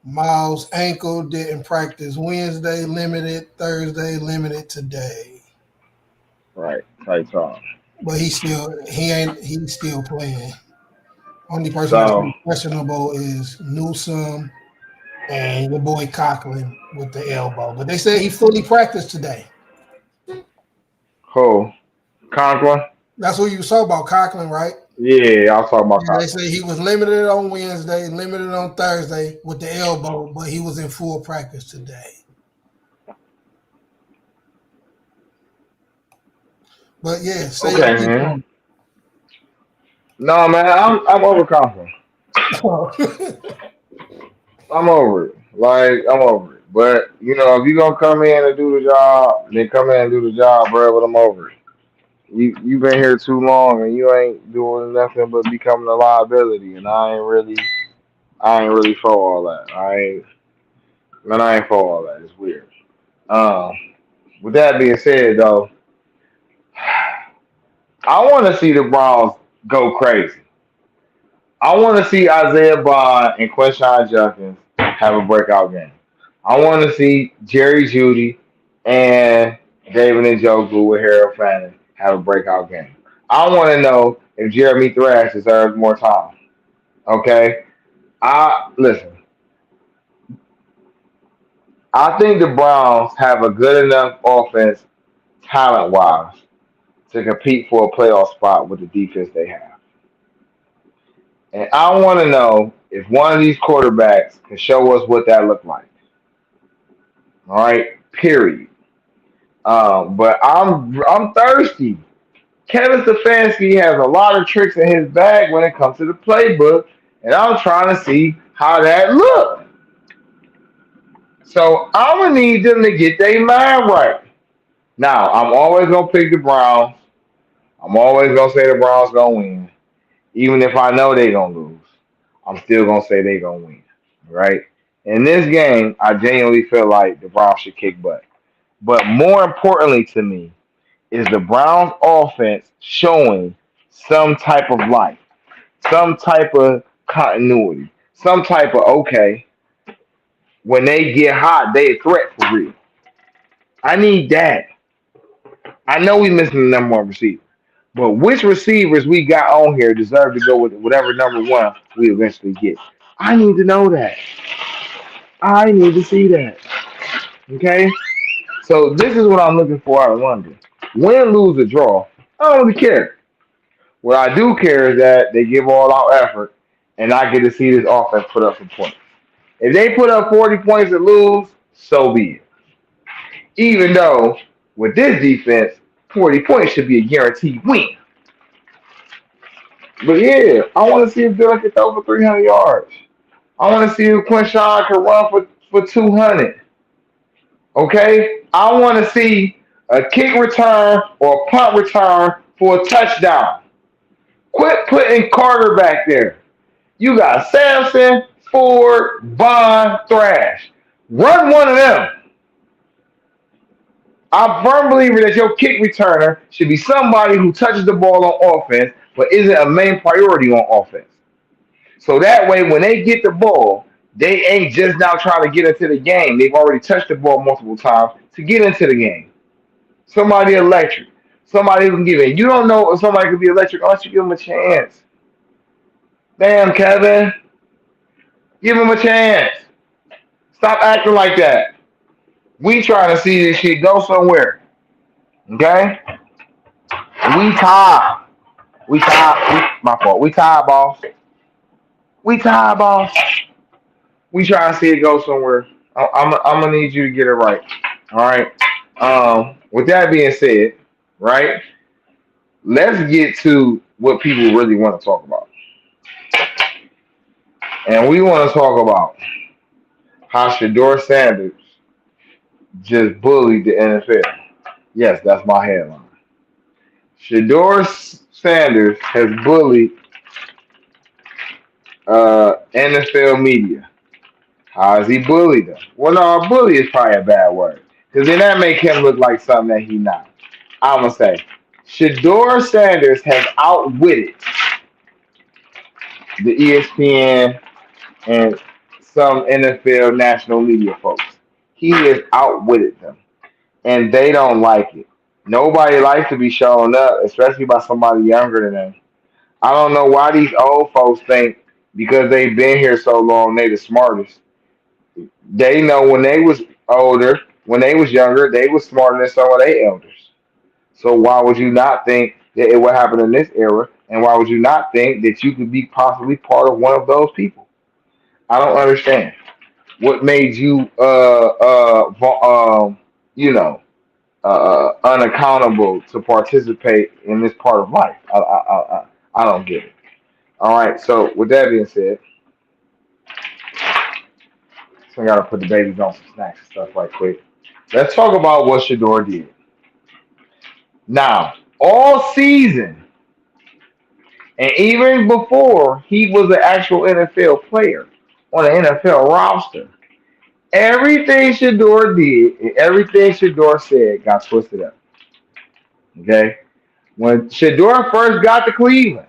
Miles' ankle didn't practice Wednesday, limited Thursday, limited today. Right, tight talk. But he's still playing. Only person that's So questionable is Newsome and your boy Coughlin with the elbow. But they said he fully practiced today. who? Conklin? That's what you saw about Coughlin, right? Yeah, I was talking about Yeah, they Conklin. say he was limited on Wednesday, limited on Thursday with the elbow, but he was in full practice today. But yeah, say your Okay, piece man. on No, man, I'm over Conklin. it. I'm over it. Like I'm over it. But if you gonna come in and do the job, then come in and do the job, bro. But I'm over it. You've been here too long and you ain't doing nothing but becoming a liability, and I ain't really for all that. I ain't for all that. It's weird. Um, with that being said, though, I want to see the Browns go crazy. I want to see Isaiah Bond and Quinshon Judkins have a breakout game. I want to see Jerry Judy and David and Joe Blue with Harold Fannin have a breakout game. I want to know if Jeremy Thrash deserves more time. Okay, I listen. I think the Browns have a good enough offense, talent wise, to compete for a playoff spot with the defense they have. And I want to know if one of these quarterbacks can show us what that looked like. All right, period. But I'm thirsty. Kevin Stefanski has a lot of tricks in his bag when it comes to the playbook, and I'm trying to see how that looks. So I'm gonna need them to get their mind right. Now I'm always gonna pick the Browns. I'm always gonna say the Browns gonna win, even if I know they gonna lose. I'm still gonna say they gonna win. Right? In this game, I genuinely feel like the Browns should kick butt. But more importantly to me is the Browns offense showing some type of life, some type of continuity, some type of okay, when they get hot, they a threat for real. I need that. I know we missing the number one receiver. But which receivers we got on here deserve to go with whatever number one we eventually get. I need to know that. I need to see that. Okay? So this is what I'm looking for out of London. Win, lose, or draw. I don't really care. What I do care is that they give all out effort and I get to see this offense put up some points. If they put up 40 points and lose, so be it. Even though with this defense, 40 points should be a guaranteed win. But yeah, I want to see if Dillon can throw for 300 yards. I want to see if Quinshon can run for 200. Okay? I want to see a kick return or a punt return for a touchdown. Quit putting Carter back there. You got Sampson, Ford, Bond, Thrash. Run one of them. I'm a firm believer that your kick returner should be somebody who touches the ball on offense but isn't a main priority on offense. So that way, when they get the ball, they ain't just now trying to get into the game. They've already touched the ball multiple times to get into the game. Somebody electric. Somebody who can give it. You don't know if somebody could be electric unless you give them a chance. Damn, Kevin. Give them a chance. Stop acting like that. We trying to see this shit go somewhere. Okay? We tired. We tired. My fault. We tired, boss. We tired, boss. We trying to see it go somewhere. I'm gonna need you to get it right. All right. With that being said, right? Let's get to what people really want to talk about, and we want to talk about how Shedeur Sanders just bullied the NFL. Yes, that's my headline. Shedeur Sanders has bullied NFL media. How has he bullied them? Well, no, bully is probably a bad word because then that make him look like something that he not. I'm gonna say Shedeur Sanders has outwitted the ESPN and some NFL national media folks. He has outwitted them, and they don't like it. Nobody likes to be shown up, especially by somebody younger than them. I don't know why these old folks think because they've been here so long they the smartest. They know when they was older, when they was younger, they was smarter than some of their elders. So why would you not think that it would happen in this era? And why would you not think that you could be possibly part of one of those people? I don't understand. What made you you know unaccountable to participate in this part of life? I don't get it. All right. So with that being said, so I gotta put the babies on some snacks and stuff right quick. Let's talk about what Shedeur did. Now, all season, and even before he was an actual NFL player on an NFL roster, everything Shedeur did and everything Shedeur said got twisted up. Okay? When Shedeur first got to Cleveland,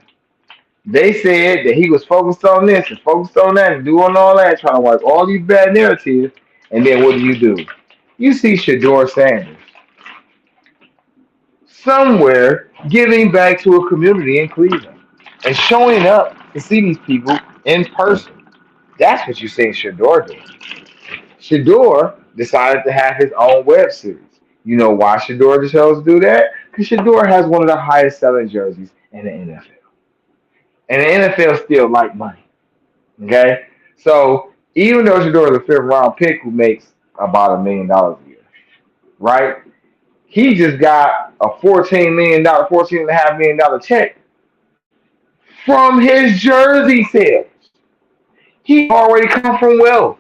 they said that he was focused on this and focused on that and doing all that, trying to wipe all these bad narratives. And then what do? You see Shedeur Sanders somewhere giving back to a community in Cleveland and showing up to see these people in person. That's what you see Shedeur do. Shedeur decided to have his own web series. You know why Shedeur chose to do that? Because Shedeur has one of the highest selling jerseys in the NFL. And the NFL still like money. Okay? So even though Shedeur is a fifth round pick who makes about $1 million a year, right? He just got a $14.5 million check from his jersey sales. He already come from wealth.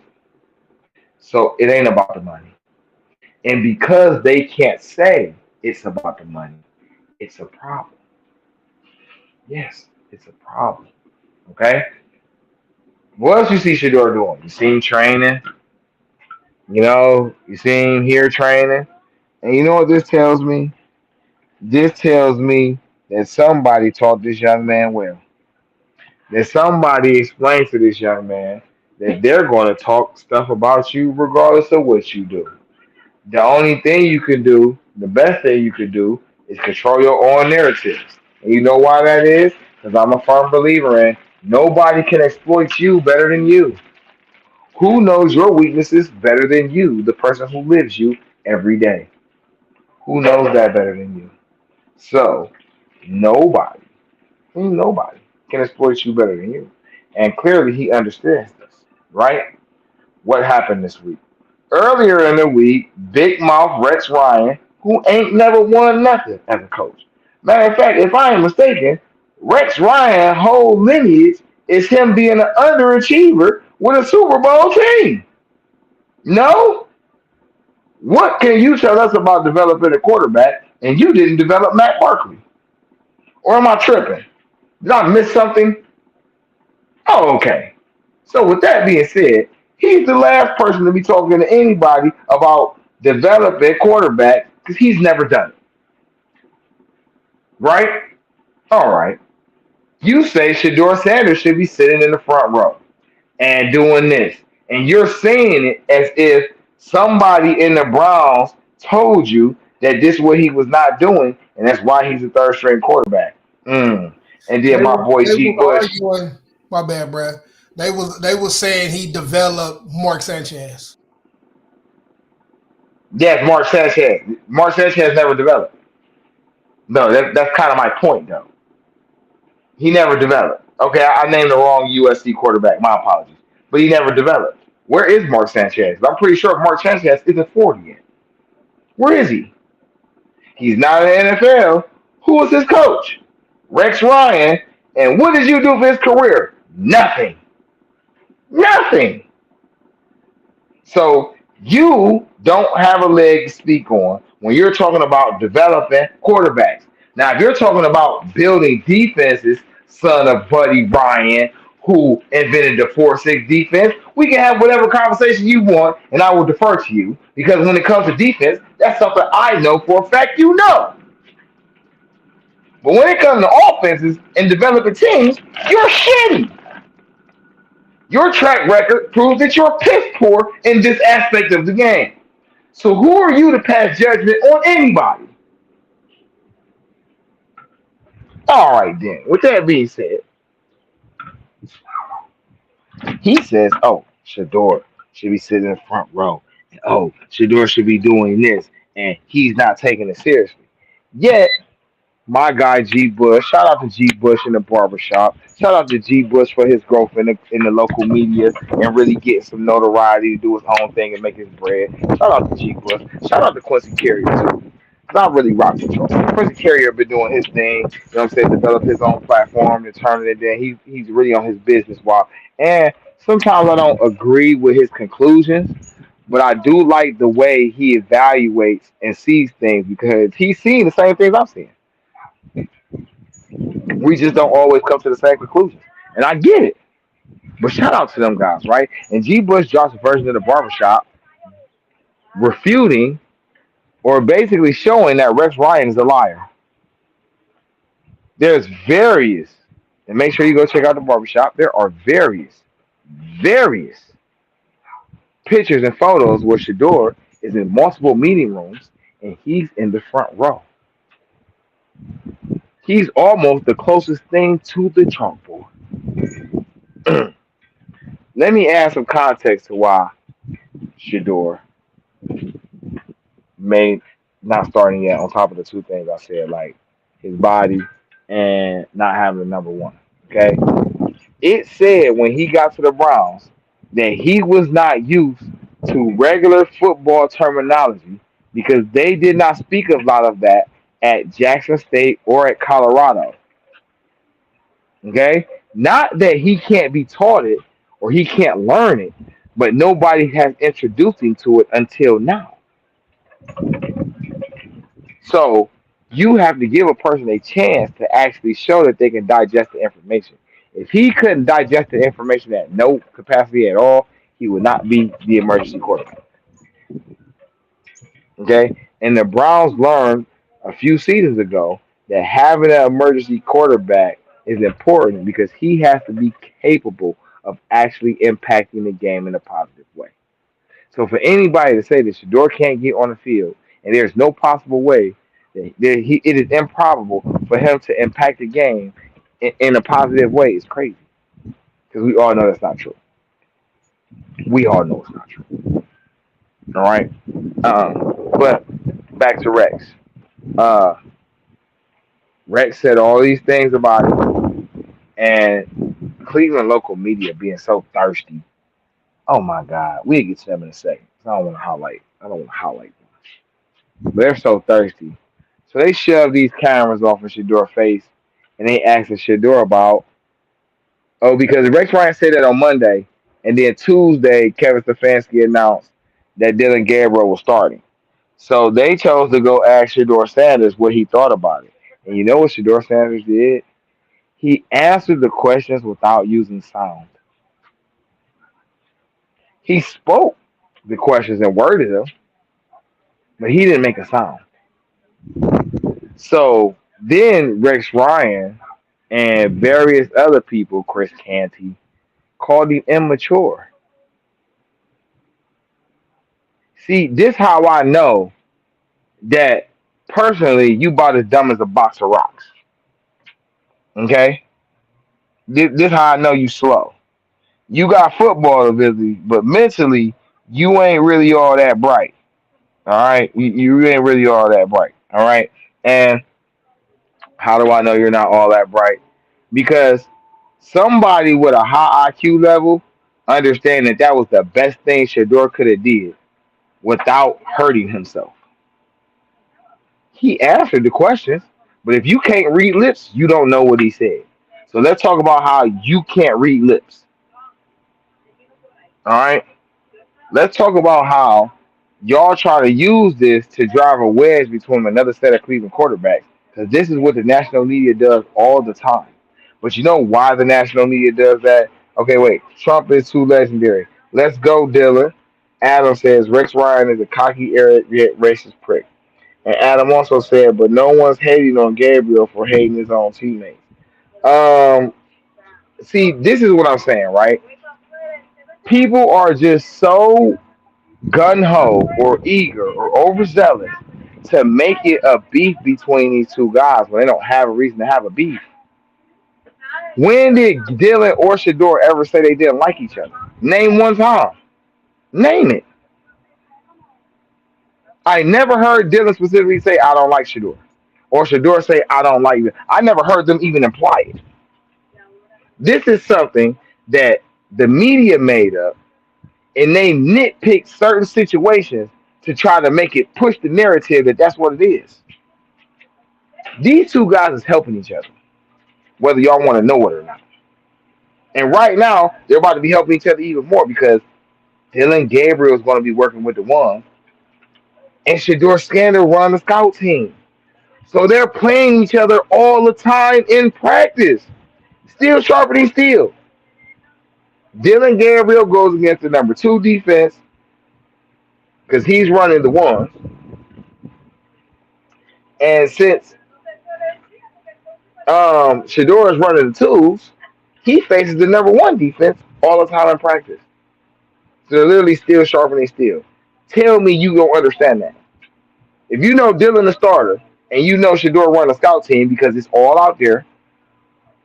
So it ain't about the money. And because they can't say it's about the money, it's a problem. Yes, it's a problem. Okay? What else you see Shedeur doing? You see him training. You see him here training. And you know what this tells me? This tells me that somebody taught this young man well. That somebody explained to this young man that they're going to talk stuff about you regardless of what you do. The only thing you can do, the best thing you can do, is control your own narratives. And you know why that is? Because I'm a firm believer in nobody can exploit you better than you. Who knows your weaknesses better than you, the person who lives you every day? Who knows that better than you? So, nobody, nobody can exploit you better than you. And clearly he understands this, right? What happened this week? Earlier in the week, Big Mouth Rex Ryan, who ain't never won nothing as a coach. Matter of fact, if I ain't mistaken, Rex Ryan whole lineage is him being an underachiever with a Super Bowl team. No? What can you tell us about developing a quarterback and you didn't develop Matt Barkley? Or am I tripping? Did I miss something? Oh, okay. So with that being said, he's the last person to be talking to anybody about developing quarterback because he's never done it. Right? All right. You say Shedeur Sanders should be sitting in the front row and doing this. And you're saying it as if somebody in the Browns told you that this is what he was not doing, and that's why he's a third string quarterback. And then my boy They G. was Bush. arguing. My bad, bro. They was saying he developed Mark Sanchez. Yes, Mark Sanchez. Mark Sanchez never developed. No, that's kind of my point, though. He never developed. Okay, I named the wrong USC quarterback. My apologies. But he never developed. Where is Mark Sanchez? I'm pretty sure Mark Sanchez isn't 40 yet. Where is he? He's not in the NFL. Who was his coach? Rex Ryan. And what did you do for his career? Nothing. Nothing. So you don't have a leg to speak on when you're talking about developing quarterbacks. Now, if you're talking about building defenses, son of Buddy Ryan, who invented the 4-6 defense, we can have whatever conversation you want, and I will defer to you because when it comes to defense, that's something I know for a fact you know. But when it comes to offenses and developing teams, you're shitty. Your track record proves that you're piss poor in this aspect of the game. So who are you to pass judgment on anybody? All right, then. With that being said, he says, "Oh, Shedeur should be sitting in the front row. And, oh, Shedeur should be doing this, and he's not taking it seriously." Yet my guy G Bush. Shout out to G Bush in the barbershop. Shout out to G Bush for his growth in the local media and really getting some notoriety to do his own thing and make his bread. Shout out to G Bush. Shout out to Quincy Carrier too. Cause I really rock control. Quincy Carrier been doing his thing, you know what I'm saying, develop his own platform and turn it in. He's really on his business while and sometimes I don't agree with his conclusions, but I do like the way he evaluates and sees things because he's seeing the same things I'm seeing. We just don't always come to the same conclusions. And I get it. But shout out to them guys, right? And G. Bush drops a version of the barbershop refuting or basically showing that Rex Ryan is a liar. There's various, and make sure you go check out the barbershop. There are various pictures and photos where Shedeur is in multiple meeting rooms and he's in the front row. He's almost the closest thing to the chalkboard. Let me add some context to why Shedeur may not starting yet on top of the two things I said, like his body and not having the number one. Okay. It said when he got to the Browns that he was not used to regular football terminology because they did not speak a lot of that at Jackson State or at Colorado. Okay? Not that he can't be taught it or he can't learn it, but nobody has introduced him to it until now. So you have to give a person a chance to actually show that they can digest the information. If he couldn't digest the information at no capacity at all, he would not be the emergency quarterback. Okay? And the Browns learned a few seasons ago that having an emergency quarterback is important because he has to be capable of actually impacting the game in a positive way. So for anybody to say that Shedeur can't get on the field and there's no possible way it is improbable for him to impact the game in a positive way is crazy because we all know that's not true. We all know it's not true. All right, but back to Rex. Uh, Rex said all these things about it, and Cleveland local media being so thirsty. Oh my God, we'll get to them in a second. I don't want to highlight. I don't want to highlight them, but they're so thirsty. So they shove these cameras off of Shedeur's face, and they asked Shedeur about because Rex Ryan said that on Monday, and then Tuesday Kevin Stefanski announced that Dillon Gabriel was starting. So they chose to go ask Shedeur Sanders what he thought about it. And you know what Shedeur Sanders did? He answered the questions without using sound. He spoke the questions and worded them, but he didn't make a sound. So then Rex Ryan and various other people, Chris Canty, called him immature. See, this how I know that personally you about as dumb as a box of rocks. Okay? This how I know you slow. You got football ability, but mentally you ain't really all that bright. All right, you ain't really all that bright. All right, and how do I know you're not all that bright? Because somebody with a high IQ level understand that that was the best thing Shedeur could have did without hurting himself. He answered the questions, but if you can't read lips, you don't know what he said. So let's talk about how you can't read lips. All right, let's talk about how y'all try to use this to drive a wedge between another set of Cleveland quarterbacks. Because this is what the national media does all the time. But you know why the national media does that? Okay, wait. Trump is too legendary. Let's go, Dillon. Adam says Rex Ryan is a cocky, arrogant, racist prick. And Adam also said, but no one's hating on Gabriel for hating his own teammates. Um, See, this is what I'm saying, right? People are just so gun ho or eager or overzealous to make it a beef between these two guys when they don't have a reason to have a beef. When did Dillon or Shedeur ever say they didn't like each other? Name one time. Name it. I never heard Dillon specifically say I don't like Shedeur, or Shedeur say I don't like you. I never heard them even imply it. This is something that the media made up, and they nitpick certain situations to try to make it push the narrative that that's what it is. These two guys is helping each other, whether y'all want to know it or not. And right now, they're about to be helping each other even more because Dillon Gabriel is going to be working with the one, and Shedeur Sanders run the scout team. So they're playing each other all the time in practice. Still sharpening steel. Dillon Gabriel goes against the number two defense because he's running the ones. And since Shedeur is running the twos, he faces the number one defense all the time in practice. So they're literally still sharpening steel. Tell me you don't understand that. If you know Dillon the starter and you know Shedeur run a scout team because it's all out there,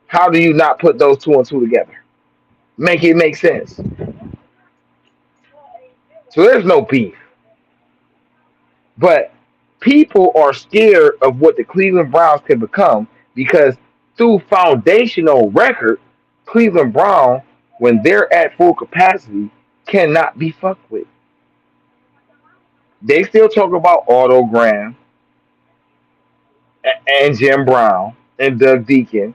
how do you not put those two and two together? Make it make sense. So there's no beef. But people are scared of what the Cleveland Browns can become because through foundational record, Cleveland Brown, when they're at full capacity, cannot be fucked with. They still talk about Otto Graham and Jim Brown and Doug Deacon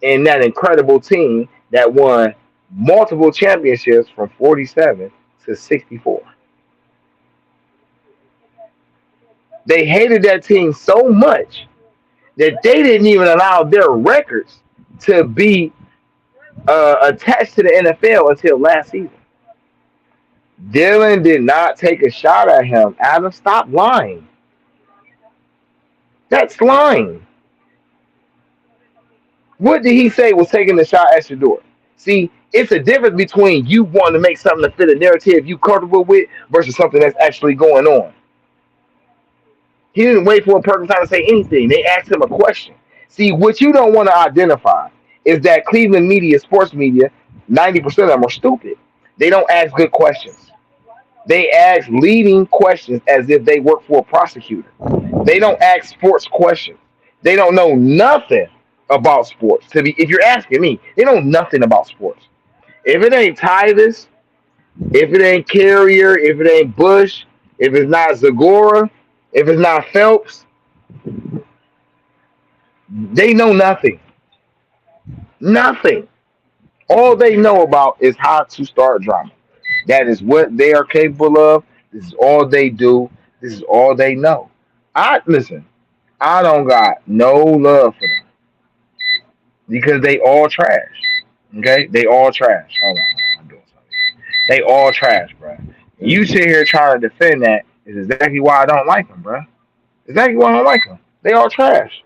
and that incredible team that won multiple championships from 47 to 64. They hated that team so much that they didn't even allow their records to be attached to the NFL until last season. Dillon did not take a shot at him. Adam, stop lying. That's lying. What did he say was taking the shot at Shedeur? See, it's a difference between you wanting to make something to fit a narrative you comfortable with versus something that's actually going on. He didn't wait for a perfect time to say anything. They asked him a question. See, what you don't want to identify is that Cleveland media, sports media, 90% of them are stupid. They don't ask good questions. They ask leading questions as if they work for a prosecutor. They don't ask sports questions. They don't know nothing about sports. If you're asking me, they know nothing about sports. If it ain't Titus, if it ain't Carrier, if it ain't Bush, if it's not Zagora, if it's not Phelps, they know nothing. Nothing. All they know about is how to start drama. That is what they are capable of. This is all they do. This is all they know. I listen. I don't got no love for them because they all trash. Okay, they all trash. Hold on, I'm doing something. They all trash, bro. You sit here trying to defend that is exactly why I don't like them, bro. Exactly why I don't like them. They all trash.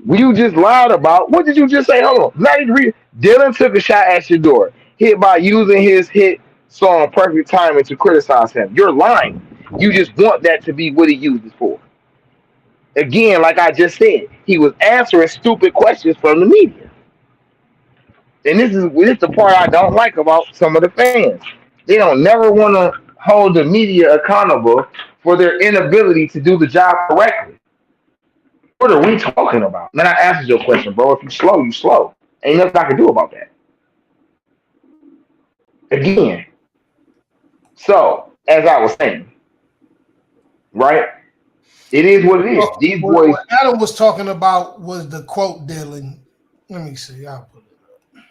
You just lied about. What did you just say? Hold on. Dillon took a shot at Shedeur. Hit by using his hit song Perfect Timing to criticize him. You're lying. You just want that to be what he used it for. Again, like I just said, he was answering stupid questions from the media. And this is the part I don't like about some of the fans. They don't never want to hold the media accountable for their inability to do the job correctly. What are we talking about? Man, I answered your question, bro. If you slow, you slow. Ain't nothing I can do about that. Again, so as I was saying, right? It is what it is. Well, These boys. what Adam was talking about was the quote, Dylan. Let me see. I'll put it up.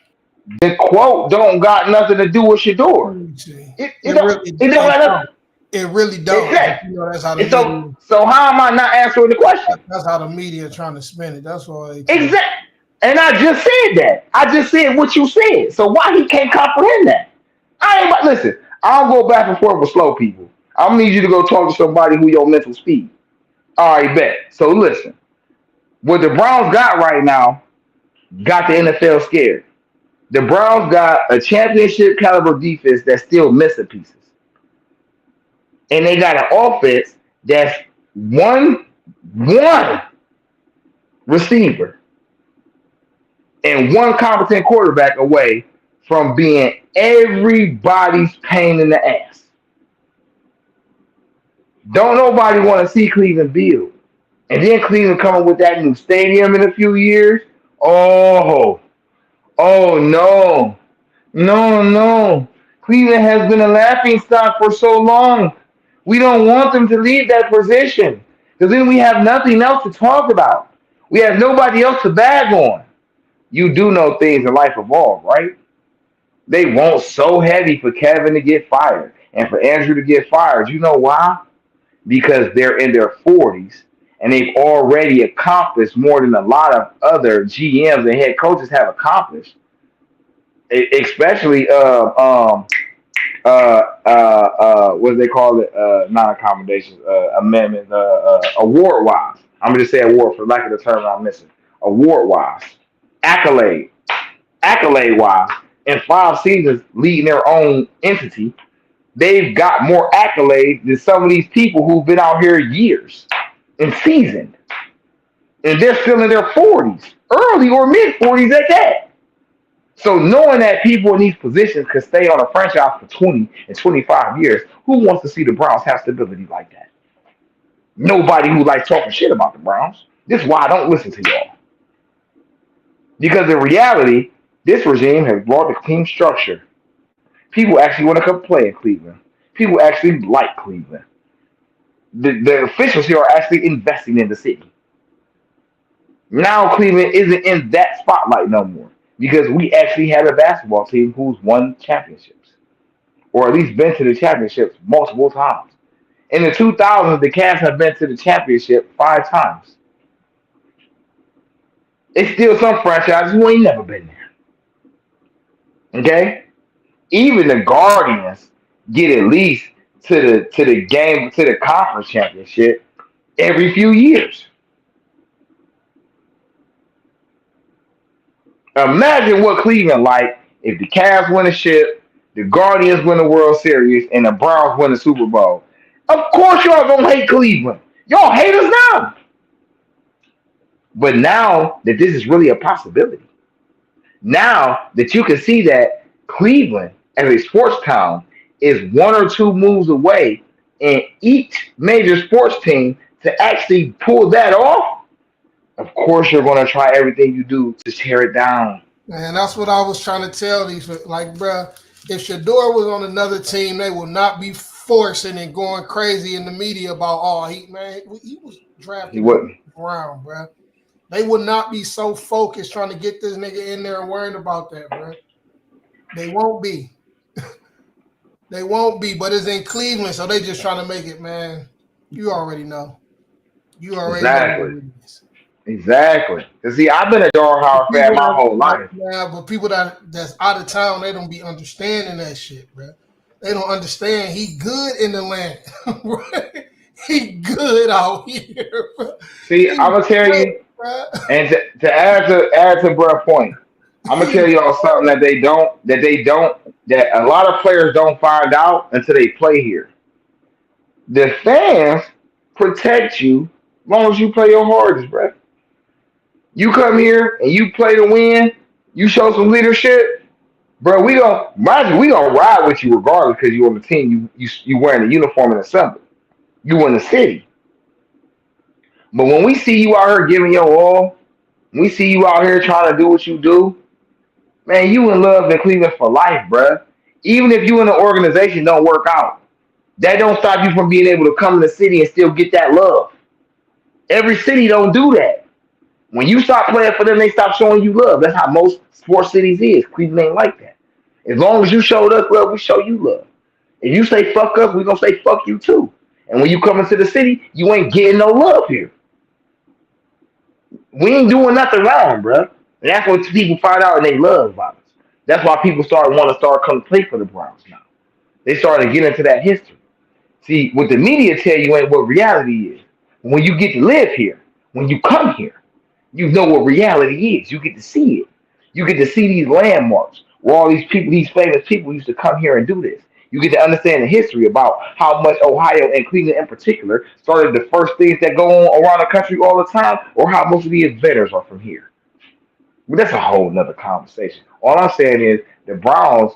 The quote don't got nothing to do with Let Shedeur. me see. It don't. Really, It don't have nothing. it really don't. Exactly. You know, that's how the So media. so how am I not answering the question? That's how the media trying to spin it. That's why. Exactly. And I just said that. I just said what you said. So why he can't comprehend that? I ain't listen. I'll go back and forth with slow people. I'm gonna need you to go talk to somebody who your mental speed. All right, bet. So listen, what the Browns got right now got the NFL scared. The Browns got a championship caliber defense that's still missing pieces, and they got an offense that's one receiver and one competent quarterback away from being everybody's pain in the ass. Don't nobody want to see Cleveland build. And then Cleveland coming with that new stadium in a few years. Oh, oh no. No, no. Cleveland has been a laughing stock for so long. We don't want them to leave that position. Because then we have nothing else to talk about. We have nobody else to bag on. You do know things in life evolve, right? They want so heavy for Kevin to get fired and for Andrew to get fired. You know why? Because they're in their 40s and they've already accomplished more than a lot of other GMs and head coaches have accomplished. Especially what do they call it? Not accommodations, amendments, award wise. I'm gonna just say award for lack of the term I'm missing. Award wise, accolade wise. In 5 seasons leading their own entity, they've got more accolades than some of these people who've been out here years and seasoned. And they're still in their 40s, early or mid 40s at that. So knowing that people in these positions could stay on a franchise for 20 and 25 years, who wants to see the Browns have stability like that? Nobody who likes talking shit about the Browns. This is why I don't listen to y'all. Because in reality, this regime has brought the team structure. People actually want to come play in Cleveland. People actually like Cleveland. The officials here are actually investing in the city. Now Cleveland isn't in that spotlight no more because we actually have a basketball team who's won championships or at least been to the championships multiple times. In the 2000s, the Cavs have been to the championship 5 times. It's still some franchises who ain't never been there. Okay? Even the Guardians get at least to the game to the conference championship every few years. Imagine what Cleveland like if the Cavs win a ship, the Guardians win the World Series, and the Browns win the Super Bowl. Of course y'all gonna hate Cleveland. Y'all hate us now. But now that this is really a possibility, now that you can see that Cleveland as a sports town is 1 or 2 moves away in each major sports team to actually pull that off, of course you're going to try everything you do to tear it down. Man, that's what I was trying to tell these. Like, bro, if Shedeur was on another team, they would not be forcing and going crazy in the media about, oh, he was drafted. He wouldn't. Around, bro. They would not be so focused trying to get this nigga in there and worrying about that, bro. They won't be. They won't be, but it's in Cleveland, so they just trying to make it, man. You already know. You already know. Exactly. Because, see, I've been a Dark Howard fan my whole life. Yeah, but people that's out of town, they don't be understanding that shit, bro. They don't understand he good in the land. Right? He good out here, bro. See, I'm going to tell you, and to add to Brett's point, I'm gonna tell y'all something that a lot of players don't find out until they play here. The fans protect you as long as you play your hardest, bro. You come here and you play to win, you show some leadership, Bro, we gonna ride with you regardless because you on the team. You wearing the uniform and assembly. You in the city. But when we see you out here giving your all, when we see you out here trying to do what you do, man, you in love in Cleveland for life, bruh. Even if you in the organization don't work out, that don't stop you from being able to come in the city and still get that love. Every city don't do that. When you stop playing for them, they stop showing you love. That's how most sports cities is. Cleveland ain't like that. As long as you showed us love, we show you love. If you say fuck us, we gonna say fuck you too. And when you come into the city, you ain't getting no love here. We ain't doing nothing wrong, bro. And that's what people find out and they love about us. That's why people want to start coming play for the Browns now. They started to get into that history. See, what the media tell you ain't what reality is. When you get to live here, when you come here, you know what reality is. You get to see it. You get to see these landmarks where all these people, these famous people used to come here and do this. You get to understand the history about how much Ohio and Cleveland in particular started the first things that go on around the country all the time, or how most of the inventors are from here. But that's a whole nother conversation. All I'm saying is the Browns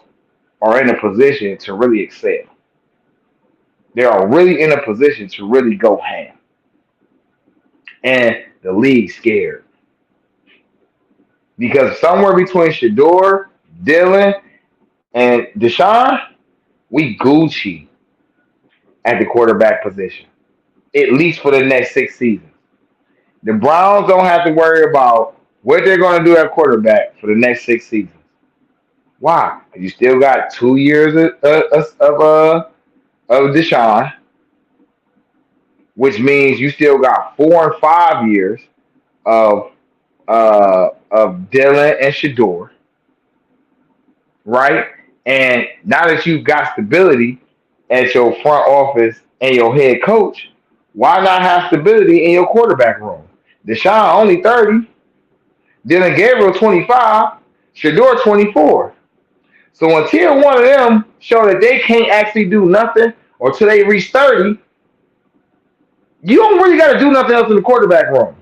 are in a position to really excel. They are really in a position to really go ham. And the league's scared. Because somewhere between Shedeur, Dillon, and Deshaun, we Gucci at the quarterback position. At least for the next 6 seasons. The Browns don't have to worry about what they're going to do at quarterback for the next 6 seasons. Why? You still got 2 years of Deshaun, which means you still got 4 and 5 years of Dylan and Shedeur, right? And now that you've got stability at your front office and your head coach, why not have stability in your quarterback room? Deshaun only 30, Dillon Gabriel 25, Shedeur 24. So until one of them show that they can't actually do nothing, or till they reach 30, you don't really got to do nothing else in the quarterback room.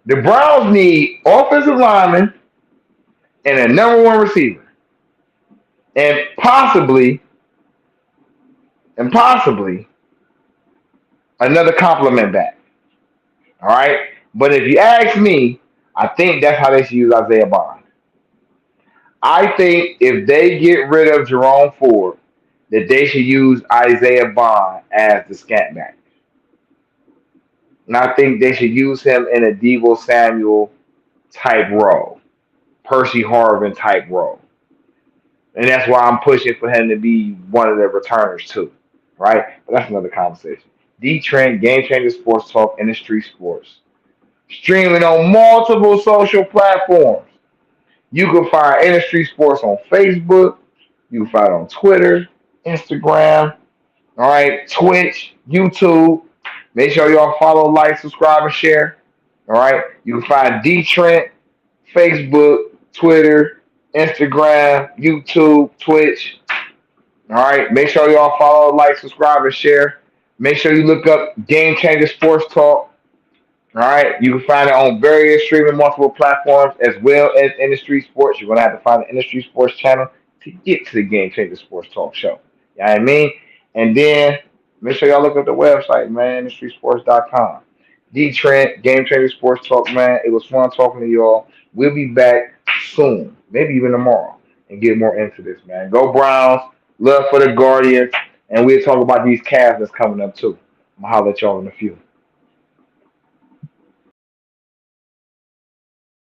The Browns need offensive linemen and a number one receiver, and possibly another compliment back. All right, but if you ask me, I think that's how they should use Isaiah Bond. I think if they get rid of Jerome Ford, that they should use Isaiah Bond as the scat back. And I think they should use him in a Deebo Samuel type role, Percy Harvin type role. And that's why I'm pushing for him to be one of the returners too. Right? But that's another conversation. DeeTrynt, Game Changer Sports Talk, Industry Sports. Streaming on multiple social platforms. You can find Industry Sports on Facebook. You can find it on Twitter, Instagram, all right, Twitch, YouTube. Make sure y'all follow, like, subscribe, and share. All right. You can find DeeTrynt, Facebook, Twitter, Instagram, YouTube, Twitch. All right. Make sure y'all follow, like, subscribe, and share. Make sure you look up Game Changer Sports Talk. All right. You can find it on various streaming multiple platforms as well as Industry Sports. You're going to have to find the Industry Sports channel to get to the Game Changer Sports Talk show. You know what I mean? And then make sure y'all look up the website, man, industrysports.com. DeeTrynt, Game Changer Sports Talk, man. It was fun talking to y'all. We'll be back soon, maybe even tomorrow, and get more into this, man. Go Browns. Love for the Guardians. And we'll talk about these Cavs that's coming up, too. I'm going to holler at y'all in a few.